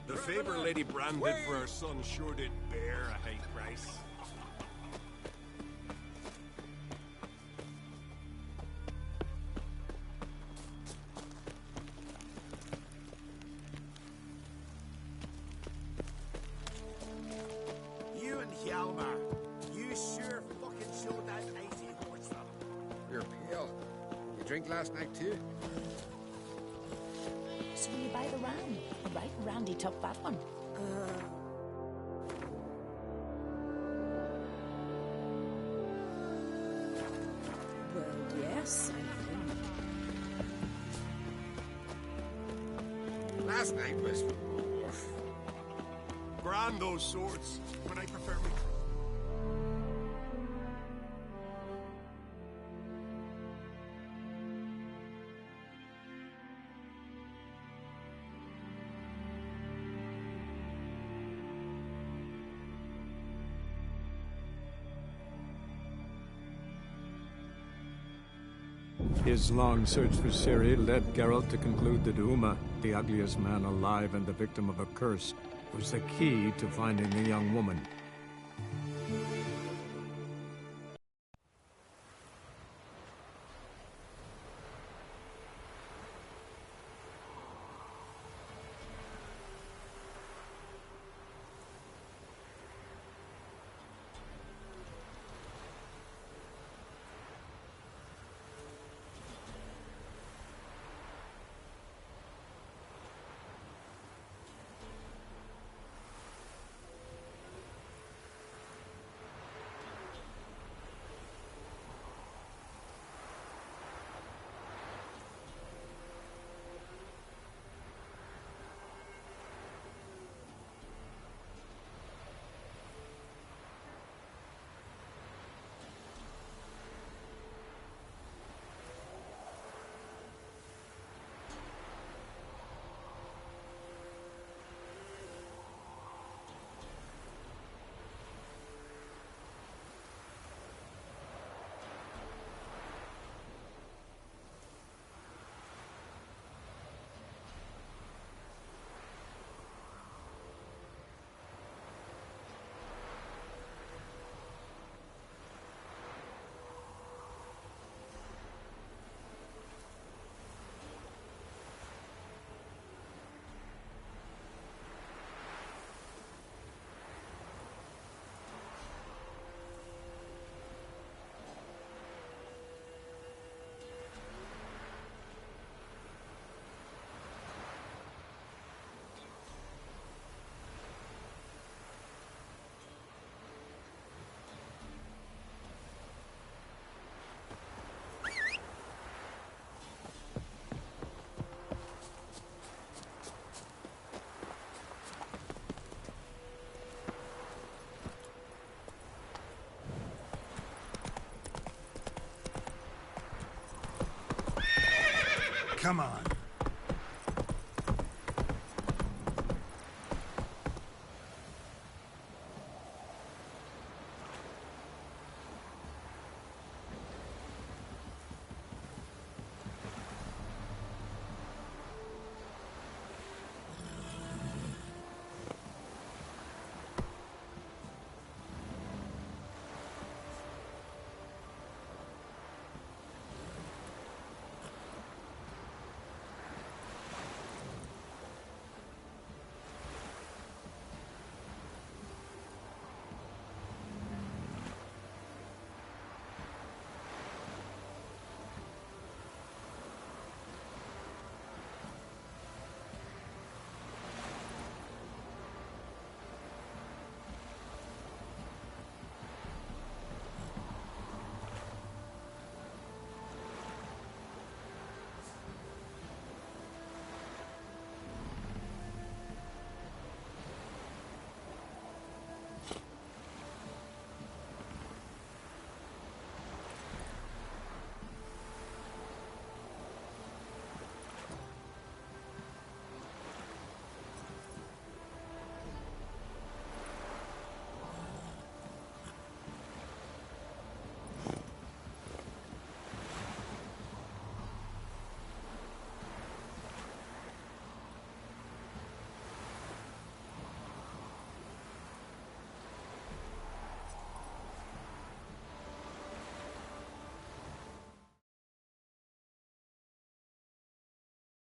The favor Lady Bran did for her son sure did bear a high price. You and Hjalmar, you sure fucking showed that icy horse up. You're pale. You drink last night too? So you buy the ram. Right, Randy took that one. Well, yes, I think. Last night was... Grand those swords, but I prefer me. His long search for Ciri led Geralt to conclude that Uma, the ugliest man alive and the victim of a curse, was the key to finding the young woman. Come on.